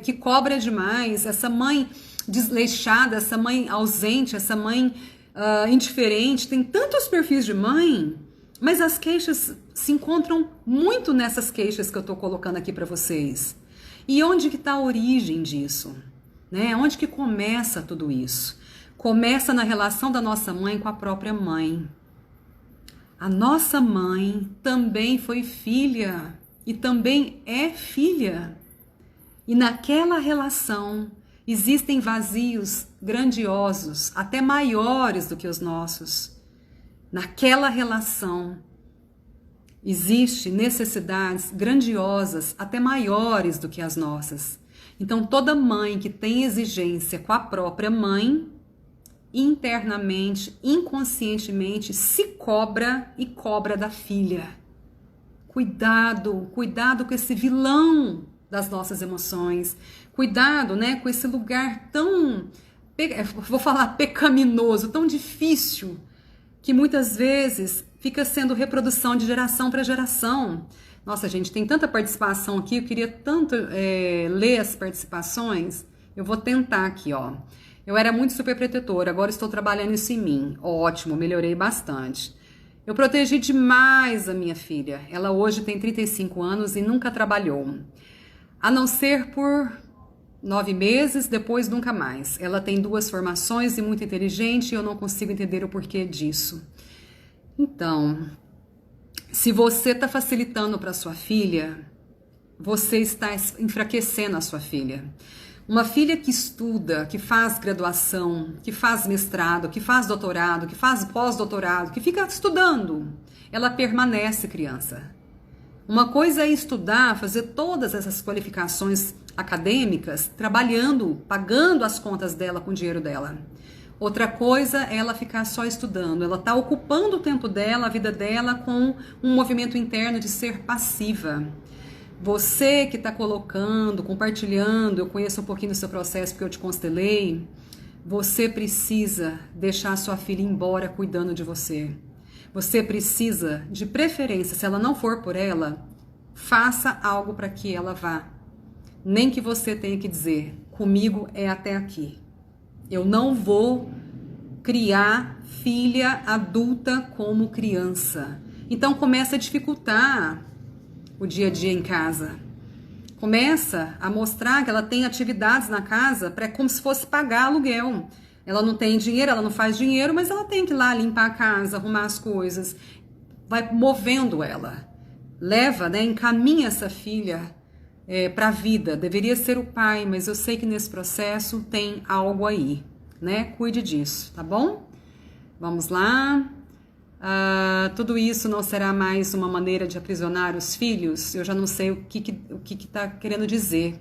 que cobra demais, essa mãe desleixada, essa mãe ausente, essa mãe indiferente. Tem tantos perfis de mãe, mas as queixas se encontram muito nessas queixas que eu estou colocando aqui para vocês. E onde que está a origem disso? Né? Onde que começa tudo isso? Começa na relação da nossa mãe com a própria mãe. A nossa mãe também foi filha e também é filha. E naquela relação existem vazios grandiosos, até maiores do que os nossos. Naquela relação existem necessidades grandiosas, até maiores do que as nossas. Então, toda mãe que tem exigência com a própria mãe, internamente, inconscientemente, se cobra e cobra da filha. Cuidado, cuidado com esse vilão das nossas emoções. Cuidado, né, com esse lugar tão, vou falar pecaminoso, tão difícil, que muitas vezes fica sendo reprodução de geração para geração. Nossa, gente, tem tanta participação aqui, eu queria tanto ler as participações. Eu vou tentar aqui, ó. Eu era muito superprotetora, agora estou trabalhando isso em mim. Ótimo, melhorei bastante. Eu protegi demais a minha filha. Ela hoje tem 35 anos e nunca trabalhou. A não ser por 9 meses, depois nunca mais. Ela tem 2 formações e muito inteligente e eu não consigo entender o porquê disso. Então, se você está facilitando para sua filha, você está enfraquecendo a sua filha. Uma filha que estuda, que faz graduação, que faz mestrado, que faz doutorado, que faz pós-doutorado, que fica estudando, ela permanece criança. Uma coisa é estudar, fazer todas essas qualificações acadêmicas, trabalhando, pagando as contas dela com o dinheiro dela. Outra coisa é ela ficar só estudando. Ela está ocupando o tempo dela, a vida dela, com um movimento interno de ser passiva. Você que está colocando, compartilhando, eu conheço um pouquinho do seu processo porque eu te constelei, você precisa deixar sua filha embora cuidando de você. Você precisa, de preferência, se ela não for por ela, faça algo para que ela vá. Nem que você tenha que dizer, comigo é até aqui. Eu não vou criar filha adulta como criança. Então começa a dificultar o dia a dia em casa. Começa a mostrar que ela tem atividades na casa para como se fosse pagar aluguel. Ela não tem dinheiro, ela não faz dinheiro, mas ela tem que ir lá limpar a casa, arrumar as coisas. Vai movendo ela. Leva, né, encaminha essa filha para a vida. Deveria ser o pai, mas eu sei que nesse processo tem algo aí, né? Cuide disso, tá bom? Vamos lá. Tudo isso não será mais uma maneira de aprisionar os filhos? Eu já não sei o que tá querendo dizer.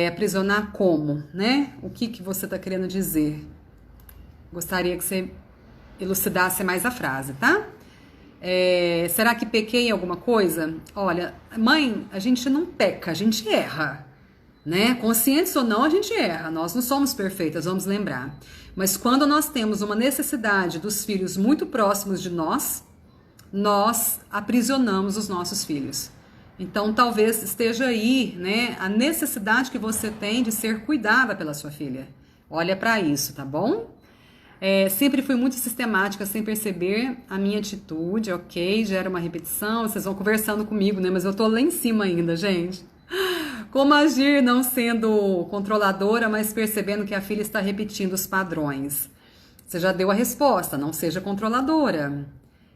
Aprisionar como, né? O que você tá querendo dizer? Gostaria que você elucidasse mais a frase, tá? Será que pequei em alguma coisa? Olha, mãe, a gente não peca, a gente erra, né? Conscientes ou não, a gente erra. Nós não somos perfeitas, vamos lembrar. Mas quando nós temos uma necessidade dos filhos muito próximos de nós aprisionamos os nossos filhos. Então, talvez esteja aí, né, a necessidade que você tem de ser cuidada pela sua filha. Olha para isso, tá bom? Sempre fui muito sistemática, sem perceber a minha atitude, ok? Gera uma repetição, vocês vão conversando comigo, né? Mas eu tô lá em cima ainda, gente. Como agir não sendo controladora, mas percebendo que a filha está repetindo os padrões? Você já deu a resposta, não seja controladora.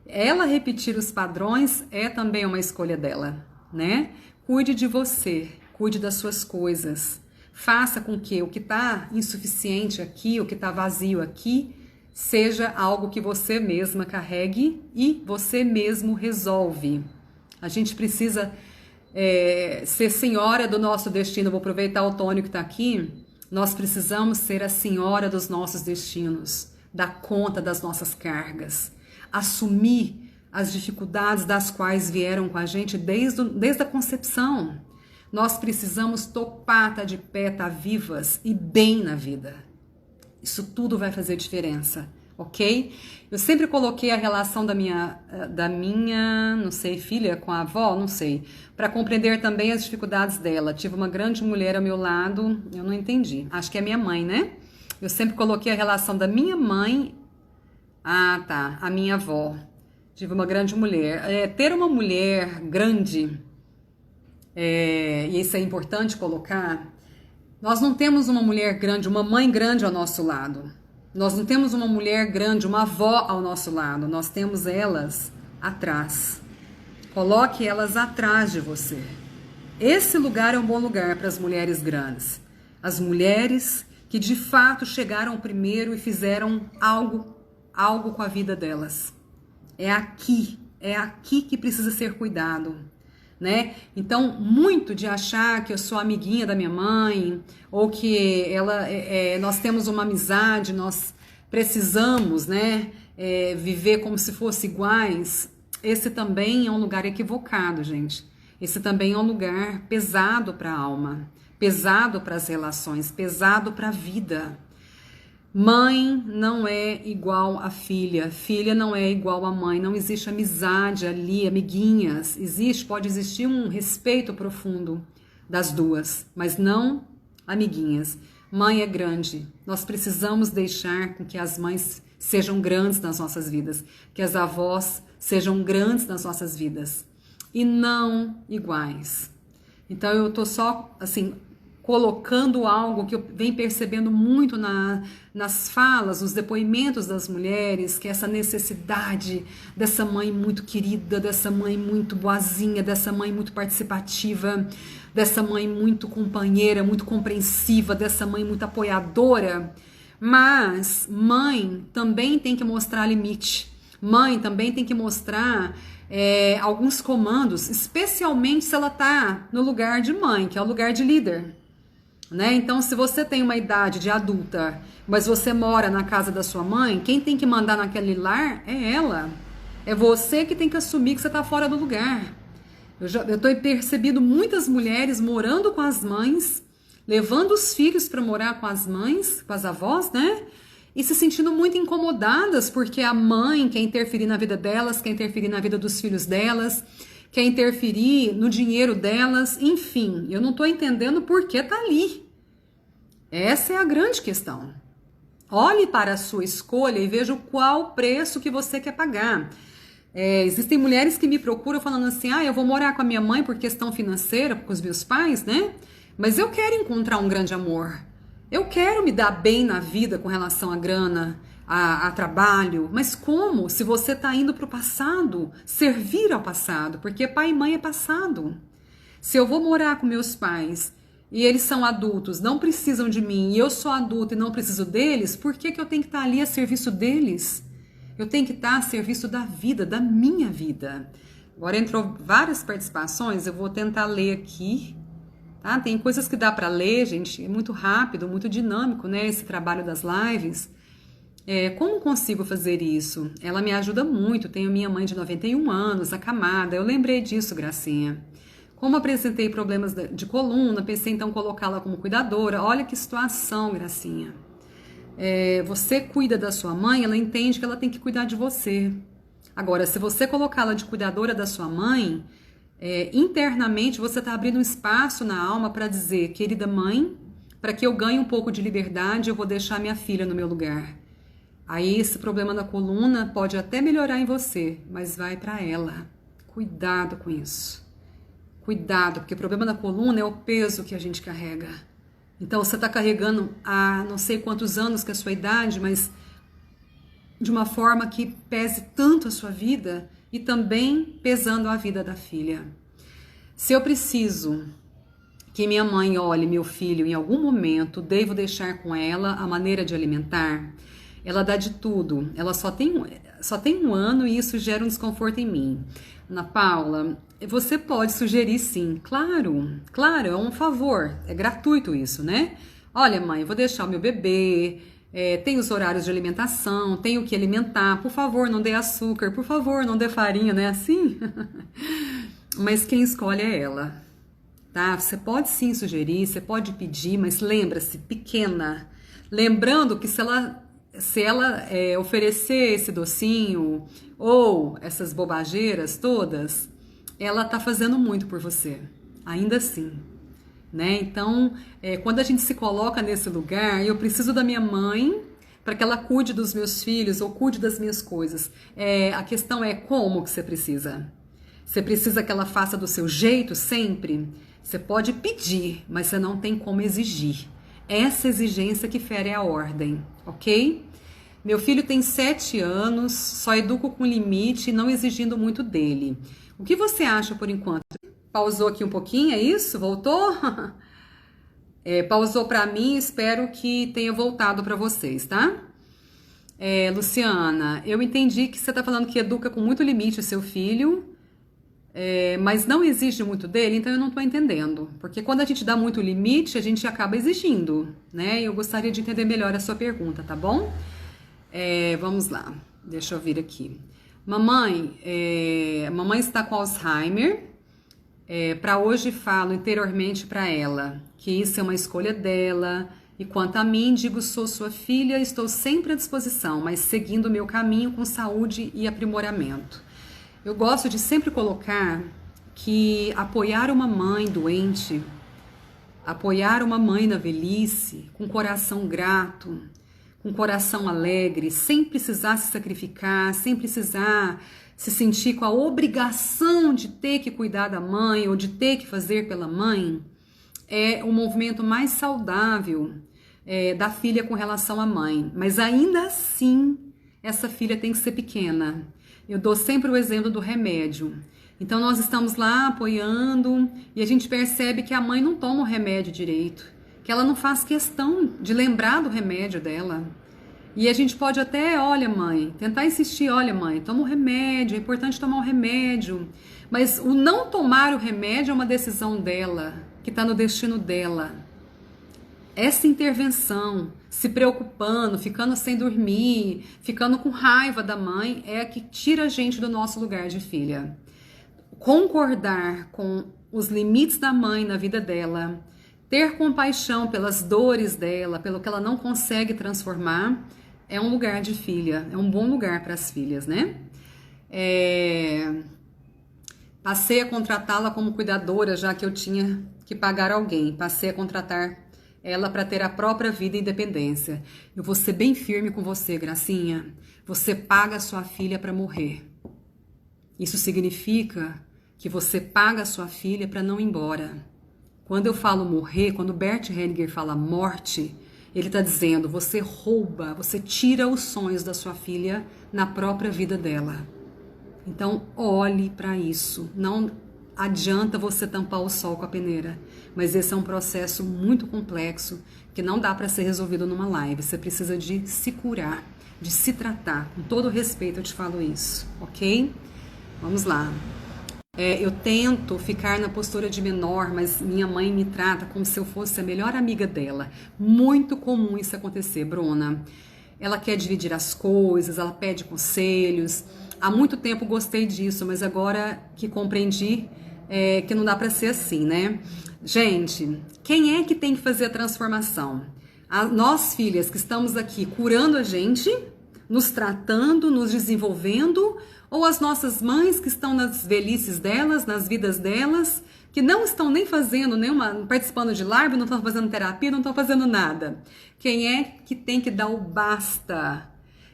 Ela repetir os padrões é também uma escolha dela, né? Cuide de você, cuide das suas coisas. Faça com que o que está insuficiente aqui, o que está vazio aqui, seja algo que você mesma carregue e você mesmo resolve. A gente precisa ser senhora do nosso destino. Vou aproveitar o Tônio que está aqui. Nós precisamos ser a senhora dos nossos destinos, dar conta das nossas cargas, assumir as dificuldades das quais vieram com a gente desde a concepção. Nós precisamos topar, tá de pé, tá vivas e bem na vida. Isso tudo vai fazer diferença, ok? Eu sempre coloquei a relação da minha, não sei, filha com a avó, não sei, para compreender também as dificuldades dela. Tive uma grande mulher ao meu lado, eu não entendi. Acho que é minha mãe, né? Eu sempre coloquei a relação da minha mãe, a minha avó. Tive uma grande mulher. Ter uma mulher grande, e isso é importante colocar, nós não temos uma mulher grande, uma mãe grande ao nosso lado. Nós não temos uma mulher grande, uma avó ao nosso lado. Nós temos elas atrás. Coloque elas atrás de você. Esse lugar é um bom lugar para as mulheres grandes. As mulheres que de fato chegaram primeiro e fizeram algo com a vida delas. É aqui que precisa ser cuidado, né? Então, muito de achar que eu sou amiguinha da minha mãe, ou que nós temos uma amizade, nós precisamos, né, viver como se fossem iguais, esse também é um lugar equivocado, gente. Esse também é um lugar pesado para a alma, pesado para as relações, pesado para a vida. Mãe não é igual a filha, filha não é igual a mãe, não existe amizade ali, amiguinhas. Pode existir um respeito profundo das duas, mas não amiguinhas. Mãe é grande, nós precisamos deixar com que as mães sejam grandes nas nossas vidas, que as avós sejam grandes nas nossas vidas e não iguais. Então eu tô só assim colocando algo que eu venho percebendo muito nas falas, nos depoimentos das mulheres, que é essa necessidade dessa mãe muito querida, dessa mãe muito boazinha, dessa mãe muito participativa, dessa mãe muito companheira, muito compreensiva, dessa mãe muito apoiadora. Mas mãe também tem que mostrar limite. Mãe também tem que mostrar alguns comandos, especialmente se ela está no lugar de mãe, que é o lugar de líder. Né? Então, se você tem uma idade de adulta, mas você mora na casa da sua mãe, quem tem que mandar naquele lar é ela. É você que tem que assumir que você está fora do lugar. Eu estou percebendo muitas mulheres morando com as mães, levando os filhos para morar com as mães, com as avós, né? E se sentindo muito incomodadas porque a mãe quer interferir na vida delas, quer interferir na vida dos filhos delas, quer interferir no dinheiro delas, enfim, eu não estou entendendo por que está ali. Essa é a grande questão. Olhe para a sua escolha e veja qual preço que você quer pagar. Existem mulheres que me procuram falando assim, eu vou morar com a minha mãe por questão financeira, com os meus pais, né? Mas eu quero encontrar um grande amor. Eu quero me dar bem na vida com relação à grana, a trabalho, mas como? Se você está indo para o passado, servir ao passado, porque pai e mãe é passado. Se eu vou morar com meus pais e eles são adultos, não precisam de mim, e eu sou adulta e não preciso deles, por que eu tenho que estar ali a serviço deles? Eu tenho que estar a serviço da vida, da minha vida. Agora entrou várias participações, eu vou tentar ler aqui. Tá? Tem coisas que dá para ler, gente, é muito rápido, muito dinâmico, né, esse trabalho das lives. Como consigo fazer isso? Ela me ajuda muito, tenho minha mãe de 91 anos, acamada, eu lembrei disso, Gracinha. Como apresentei problemas de coluna, pensei então colocá-la como cuidadora. Olha que situação, Gracinha. Você cuida da sua mãe, ela entende que ela tem que cuidar de você. Agora, se você colocá-la de cuidadora da sua mãe, internamente você está abrindo um espaço na alma para dizer, querida mãe, para que eu ganhe um pouco de liberdade, eu vou deixar minha filha no meu lugar. Aí esse problema da coluna pode até melhorar em você, mas vai para ela. Cuidado com isso. Cuidado, porque o problema da coluna é o peso que a gente carrega. Então você está carregando há não sei quantos anos que é a sua idade, mas de uma forma que pese tanto a sua vida e também pesando a vida da filha. Se eu preciso que minha mãe olhe meu filho em algum momento, devo deixar com ela a maneira de alimentar. Ela dá de tudo, ela só tem um ano e isso gera um desconforto em mim. Ana Paula, você pode sugerir sim, claro, é um favor, é gratuito isso, né? Olha mãe, eu vou deixar o meu bebê, tem os horários de alimentação, tenho que alimentar, por favor não dê açúcar, por favor não dê farinha, não é assim? Mas quem escolhe é ela, tá? Você pode sim sugerir, você pode pedir, mas lembra-se, pequena, lembrando que se ela oferecer esse docinho ou essas bobageiras todas, ela tá fazendo muito por você, ainda assim, né? Então, quando a gente se coloca nesse lugar, eu preciso da minha mãe para que ela cuide dos meus filhos ou cuide das minhas coisas. A questão é como que você precisa. Você precisa que ela faça do seu jeito sempre? Você pode pedir, mas você não tem como exigir. Essa exigência que fere a ordem, ok? Meu filho tem 7 anos, só educo com limite e não exigindo muito dele. O que você acha por enquanto? Pausou aqui um pouquinho, é isso? Voltou? Pausou para mim, espero que tenha voltado para vocês, tá? Luciana, eu entendi que você tá falando que educa com muito limite o seu filho, mas não exige muito dele, então eu não tô entendendo. Porque quando a gente dá muito limite, a gente acaba exigindo, né? Eu gostaria de entender melhor a sua pergunta, tá bom? Vamos lá, deixa eu vir aqui. Mamãe está com Alzheimer. Para hoje falo interiormente para ela que isso é uma escolha dela, e quanto a mim, digo, sou sua filha, estou sempre à disposição, mas seguindo o meu caminho com saúde e aprimoramento. Eu gosto de sempre colocar que apoiar uma mãe doente, apoiar uma mãe na velhice, com coração grato, com coração alegre, sem precisar se sacrificar, sem precisar se sentir com a obrigação de ter que cuidar da mãe ou de ter que fazer pela mãe, é o movimento mais saudável da filha com relação à mãe. Mas ainda assim, essa filha tem que ser pequena. Eu dou sempre o exemplo do remédio. Então nós estamos lá apoiando e a gente percebe que a mãe não toma o remédio direito, que ela não faz questão de lembrar do remédio dela. E a gente pode até, olha mãe, tentar insistir, olha mãe, toma o remédio, é importante tomar o remédio. Mas o não tomar o remédio é uma decisão dela, que está no destino dela. Essa intervenção, se preocupando, ficando sem dormir, ficando com raiva da mãe, é a que tira a gente do nosso lugar de filha. Concordar com os limites da mãe na vida dela, ter compaixão pelas dores dela, pelo que ela não consegue transformar, é um lugar de filha, é um bom lugar para as filhas, né? Passei a contratá-la como cuidadora, já que eu tinha que pagar alguém. Passei a contratar ela para ter a própria vida e independência. Eu vou ser bem firme com você, Gracinha. Você paga a sua filha para morrer. Isso significa que você paga a sua filha para não ir embora. Quando eu falo morrer, quando Bert Hellinger fala morte, ele está dizendo, você rouba, você tira os sonhos da sua filha na própria vida dela. Então, olhe para isso. Não adianta você tampar o sol com a peneira. Mas esse é um processo muito complexo, que não dá para ser resolvido numa live. Você precisa de se curar, de se tratar. Com todo respeito eu te falo isso, ok? Vamos lá. Eu tento ficar na postura de menor, mas minha mãe me trata como se eu fosse a melhor amiga dela. Muito comum isso acontecer, Bruna. Ela quer dividir as coisas, ela pede conselhos. Há muito tempo gostei disso, mas agora que compreendi que não dá para ser assim, né? Gente, quem é que tem que fazer a transformação? Nós, filhas, que estamos aqui curando a gente, nos tratando, nos desenvolvendo, ou as nossas mães que estão nas velhices delas, nas vidas delas, que não estão nem fazendo participando de live, não estão fazendo terapia, não estão fazendo nada. Quem é que tem que dar o basta?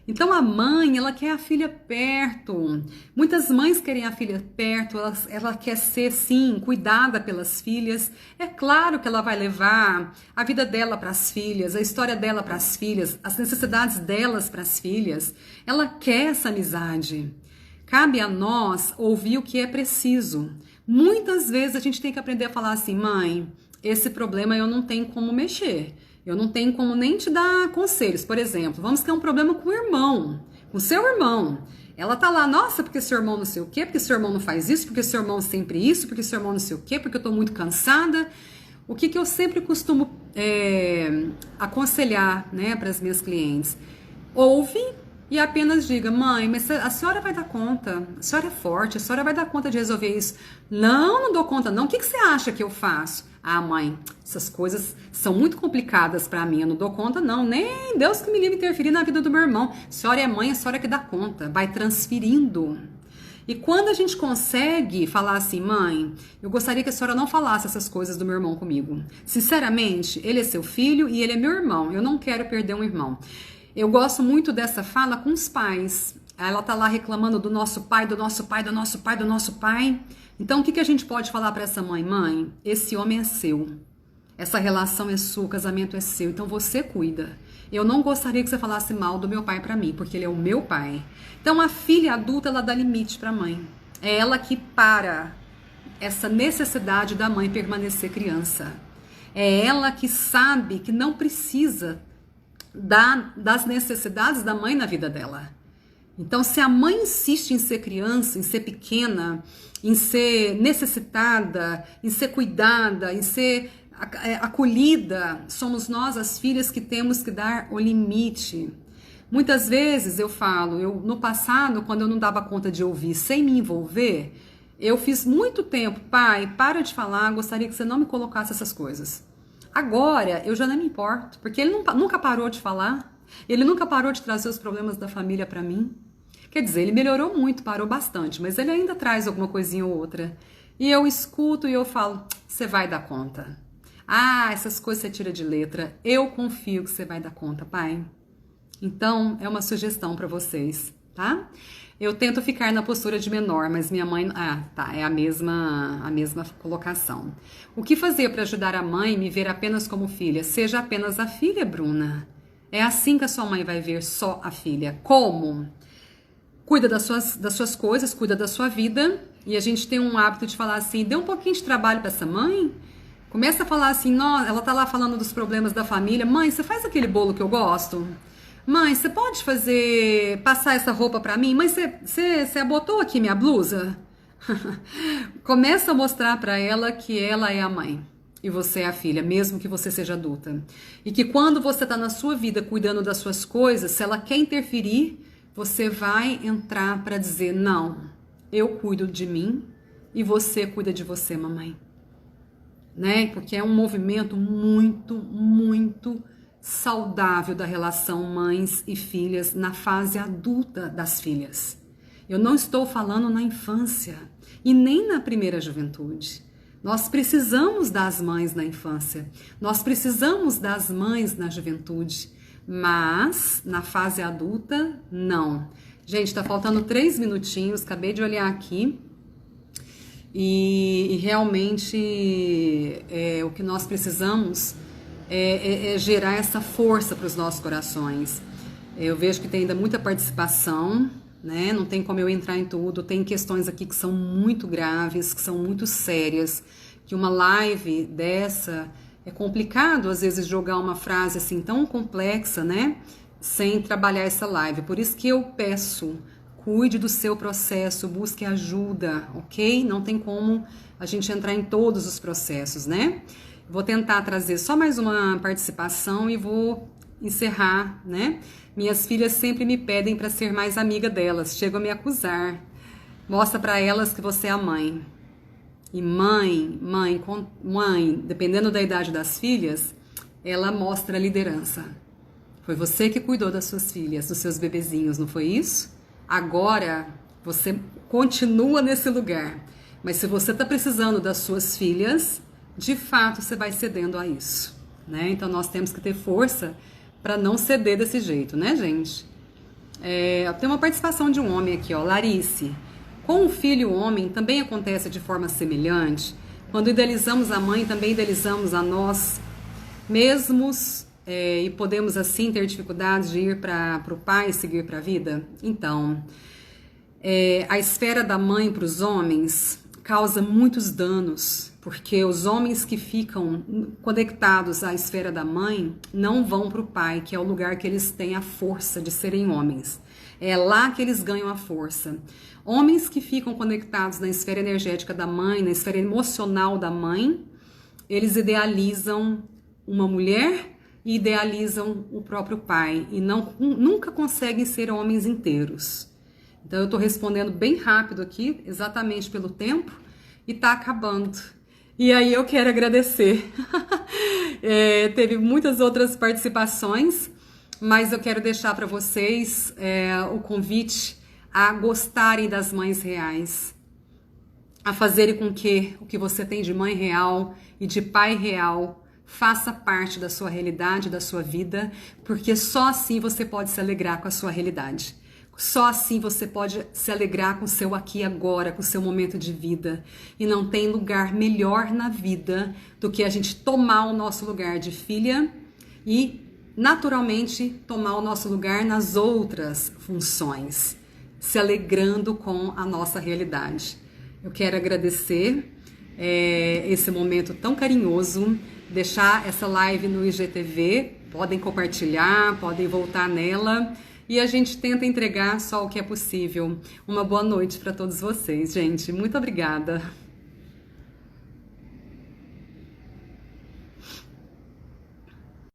Então a mãe, ela quer a filha perto. Muitas mães querem a filha perto, ela quer ser, sim, cuidada pelas filhas. É claro que ela vai levar a vida dela para as filhas, a história dela para as filhas, as necessidades delas para as filhas. Ela quer essa amizade. Cabe a nós ouvir o que é preciso. Muitas vezes a gente tem que aprender a falar assim, mãe, esse problema eu não tenho como mexer. Eu não tenho como nem te dar conselhos. Por exemplo, vamos ter um problema com o irmão, com o seu irmão. Ela tá lá, nossa, porque seu irmão não sei o quê, porque seu irmão não faz isso, porque seu irmão sempre isso, porque seu irmão não sei o quê, porque eu tô muito cansada. O que eu sempre costumo aconselhar, né, para as minhas clientes? Ouve e apenas diga, mãe, mas a senhora vai dar conta, a senhora é forte, a senhora vai dar conta de resolver isso. Não dou conta não, o que você acha que eu faço? Ah, mãe, essas coisas são muito complicadas para mim, eu não dou conta não, nem Deus que me livre interferir na vida do meu irmão. A senhora é mãe, a senhora que dá conta, vai transferindo. E quando a gente consegue falar assim, mãe, eu gostaria que a senhora não falasse essas coisas do meu irmão comigo. Sinceramente, ele é seu filho e ele é meu irmão, eu não quero perder um irmão. Eu gosto muito dessa fala com os pais. Ela tá lá reclamando do nosso pai, do nosso pai, do nosso pai, do nosso pai. Então, o que a gente pode falar para essa mãe? Mãe, esse homem é seu. Essa relação é sua, o casamento é seu. Então, você cuida. Eu não gostaria que você falasse mal do meu pai para mim, porque ele é o meu pai. Então, a filha adulta, ela dá limite para a mãe. É ela que para essa necessidade da mãe permanecer criança. É ela que sabe que não precisa das necessidades da mãe na vida dela. Então, se a mãe insiste em ser criança, em ser pequena, em ser necessitada, em ser cuidada, em ser acolhida, somos nós, as filhas, que temos que dar o limite. Muitas vezes eu falo, no passado, quando eu não dava conta de ouvir sem me envolver, eu fiz muito tempo: pai, para de falar, gostaria que você não me colocasse essas coisas. Agora, eu já não me importo, porque ele nunca parou de falar, ele nunca parou de trazer os problemas da família para mim. Quer dizer, ele melhorou muito, parou bastante, mas ele ainda traz alguma coisinha ou outra. E eu escuto e eu falo: você vai dar conta. Ah, essas coisas você tira de letra. Eu confio que você vai dar conta, pai. Então, é uma sugestão para vocês, tá? Eu tento ficar na postura de menor, mas minha mãe... é a mesma colocação. O que fazer para ajudar a mãe a me ver apenas como filha? Seja apenas a filha, Bruna. É assim que a sua mãe vai ver só a filha. Como? Cuida das suas coisas, cuida da sua vida. E a gente tem um hábito de falar assim: dê um pouquinho de trabalho para essa mãe. Começa a falar assim: ela tá lá falando dos problemas da família. Mãe, você faz aquele bolo que eu gosto? Mãe, você pode passar essa roupa pra mim? Mãe, você abotou aqui minha blusa? Começa a mostrar pra ela que ela é a mãe e você é a filha, mesmo que você seja adulta. E que quando você tá na sua vida cuidando das suas coisas, se ela quer interferir, você vai entrar pra dizer: não, eu cuido de mim e você cuida de você, mamãe. Né? Porque é um movimento muito, muito saudável da relação mães e filhas na fase adulta das filhas. Eu não estou falando na infância e nem na primeira juventude. Nós precisamos das mães na infância, nós precisamos das mães na juventude, mas na fase adulta, não. Gente, tá faltando 3 minutinhos, acabei de olhar aqui. E realmente o que nós precisamos é gerar essa força para os nossos corações. Eu vejo que tem ainda muita participação, né? Não tem como eu entrar em tudo. Tem questões aqui que são muito graves, que são muito sérias, que uma live dessa é complicado às vezes jogar uma frase assim tão complexa, né? Sem trabalhar essa live. Por isso que eu peço: cuide do seu processo, busque ajuda, ok? Não tem como a gente entrar em todos os processos, né? Vou tentar trazer só mais uma participação e vou encerrar, né? Minhas filhas sempre me pedem para ser mais amiga delas, chegam a me acusar. Mostra para elas que você é a mãe. E mãe, dependendo da idade das filhas, ela mostra a liderança. Foi você que cuidou das suas filhas, dos seus bebezinhos, não foi isso? Agora, você continua nesse lugar. Mas se você está precisando das suas filhas, de fato, você vai cedendo a isso, né? Então, nós temos que ter força para não ceder desse jeito, né, gente? Tem uma participação de um homem aqui, ó, Larice. Com o filho homem, também acontece de forma semelhante. Quando idealizamos a mãe, também idealizamos a nós mesmos. E podemos assim ter dificuldades de ir para o pai e seguir para a vida? Então, a esfera da mãe para os homens causa muitos danos, porque os homens que ficam conectados à esfera da mãe não vão para o pai, que é o lugar que eles têm a força de serem homens. É lá que eles ganham a força. Homens que ficam conectados na esfera energética da mãe, na esfera emocional da mãe, eles idealizam uma mulher e idealizam o próprio pai e nunca conseguem ser homens inteiros. Então eu estou respondendo bem rápido aqui, exatamente pelo tempo, e está acabando. E aí eu quero agradecer. Teve muitas outras participações, mas eu quero deixar para vocês o convite a gostarem das mães reais, a fazerem com que o que você tem de mãe real e de pai real faça parte da sua realidade, da sua vida, porque só assim você pode se alegrar com a sua realidade. Só assim você pode se alegrar com o seu aqui e agora, com o seu momento de vida. E não tem lugar melhor na vida do que a gente tomar o nosso lugar de filha e, naturalmente, tomar o nosso lugar nas outras funções, se alegrando com a nossa realidade. Eu quero agradecer esse momento tão carinhoso, deixar essa live no IGTV, podem compartilhar, podem voltar nela e a gente tenta entregar só o que é possível. Uma boa noite para todos vocês, gente. Muito obrigada.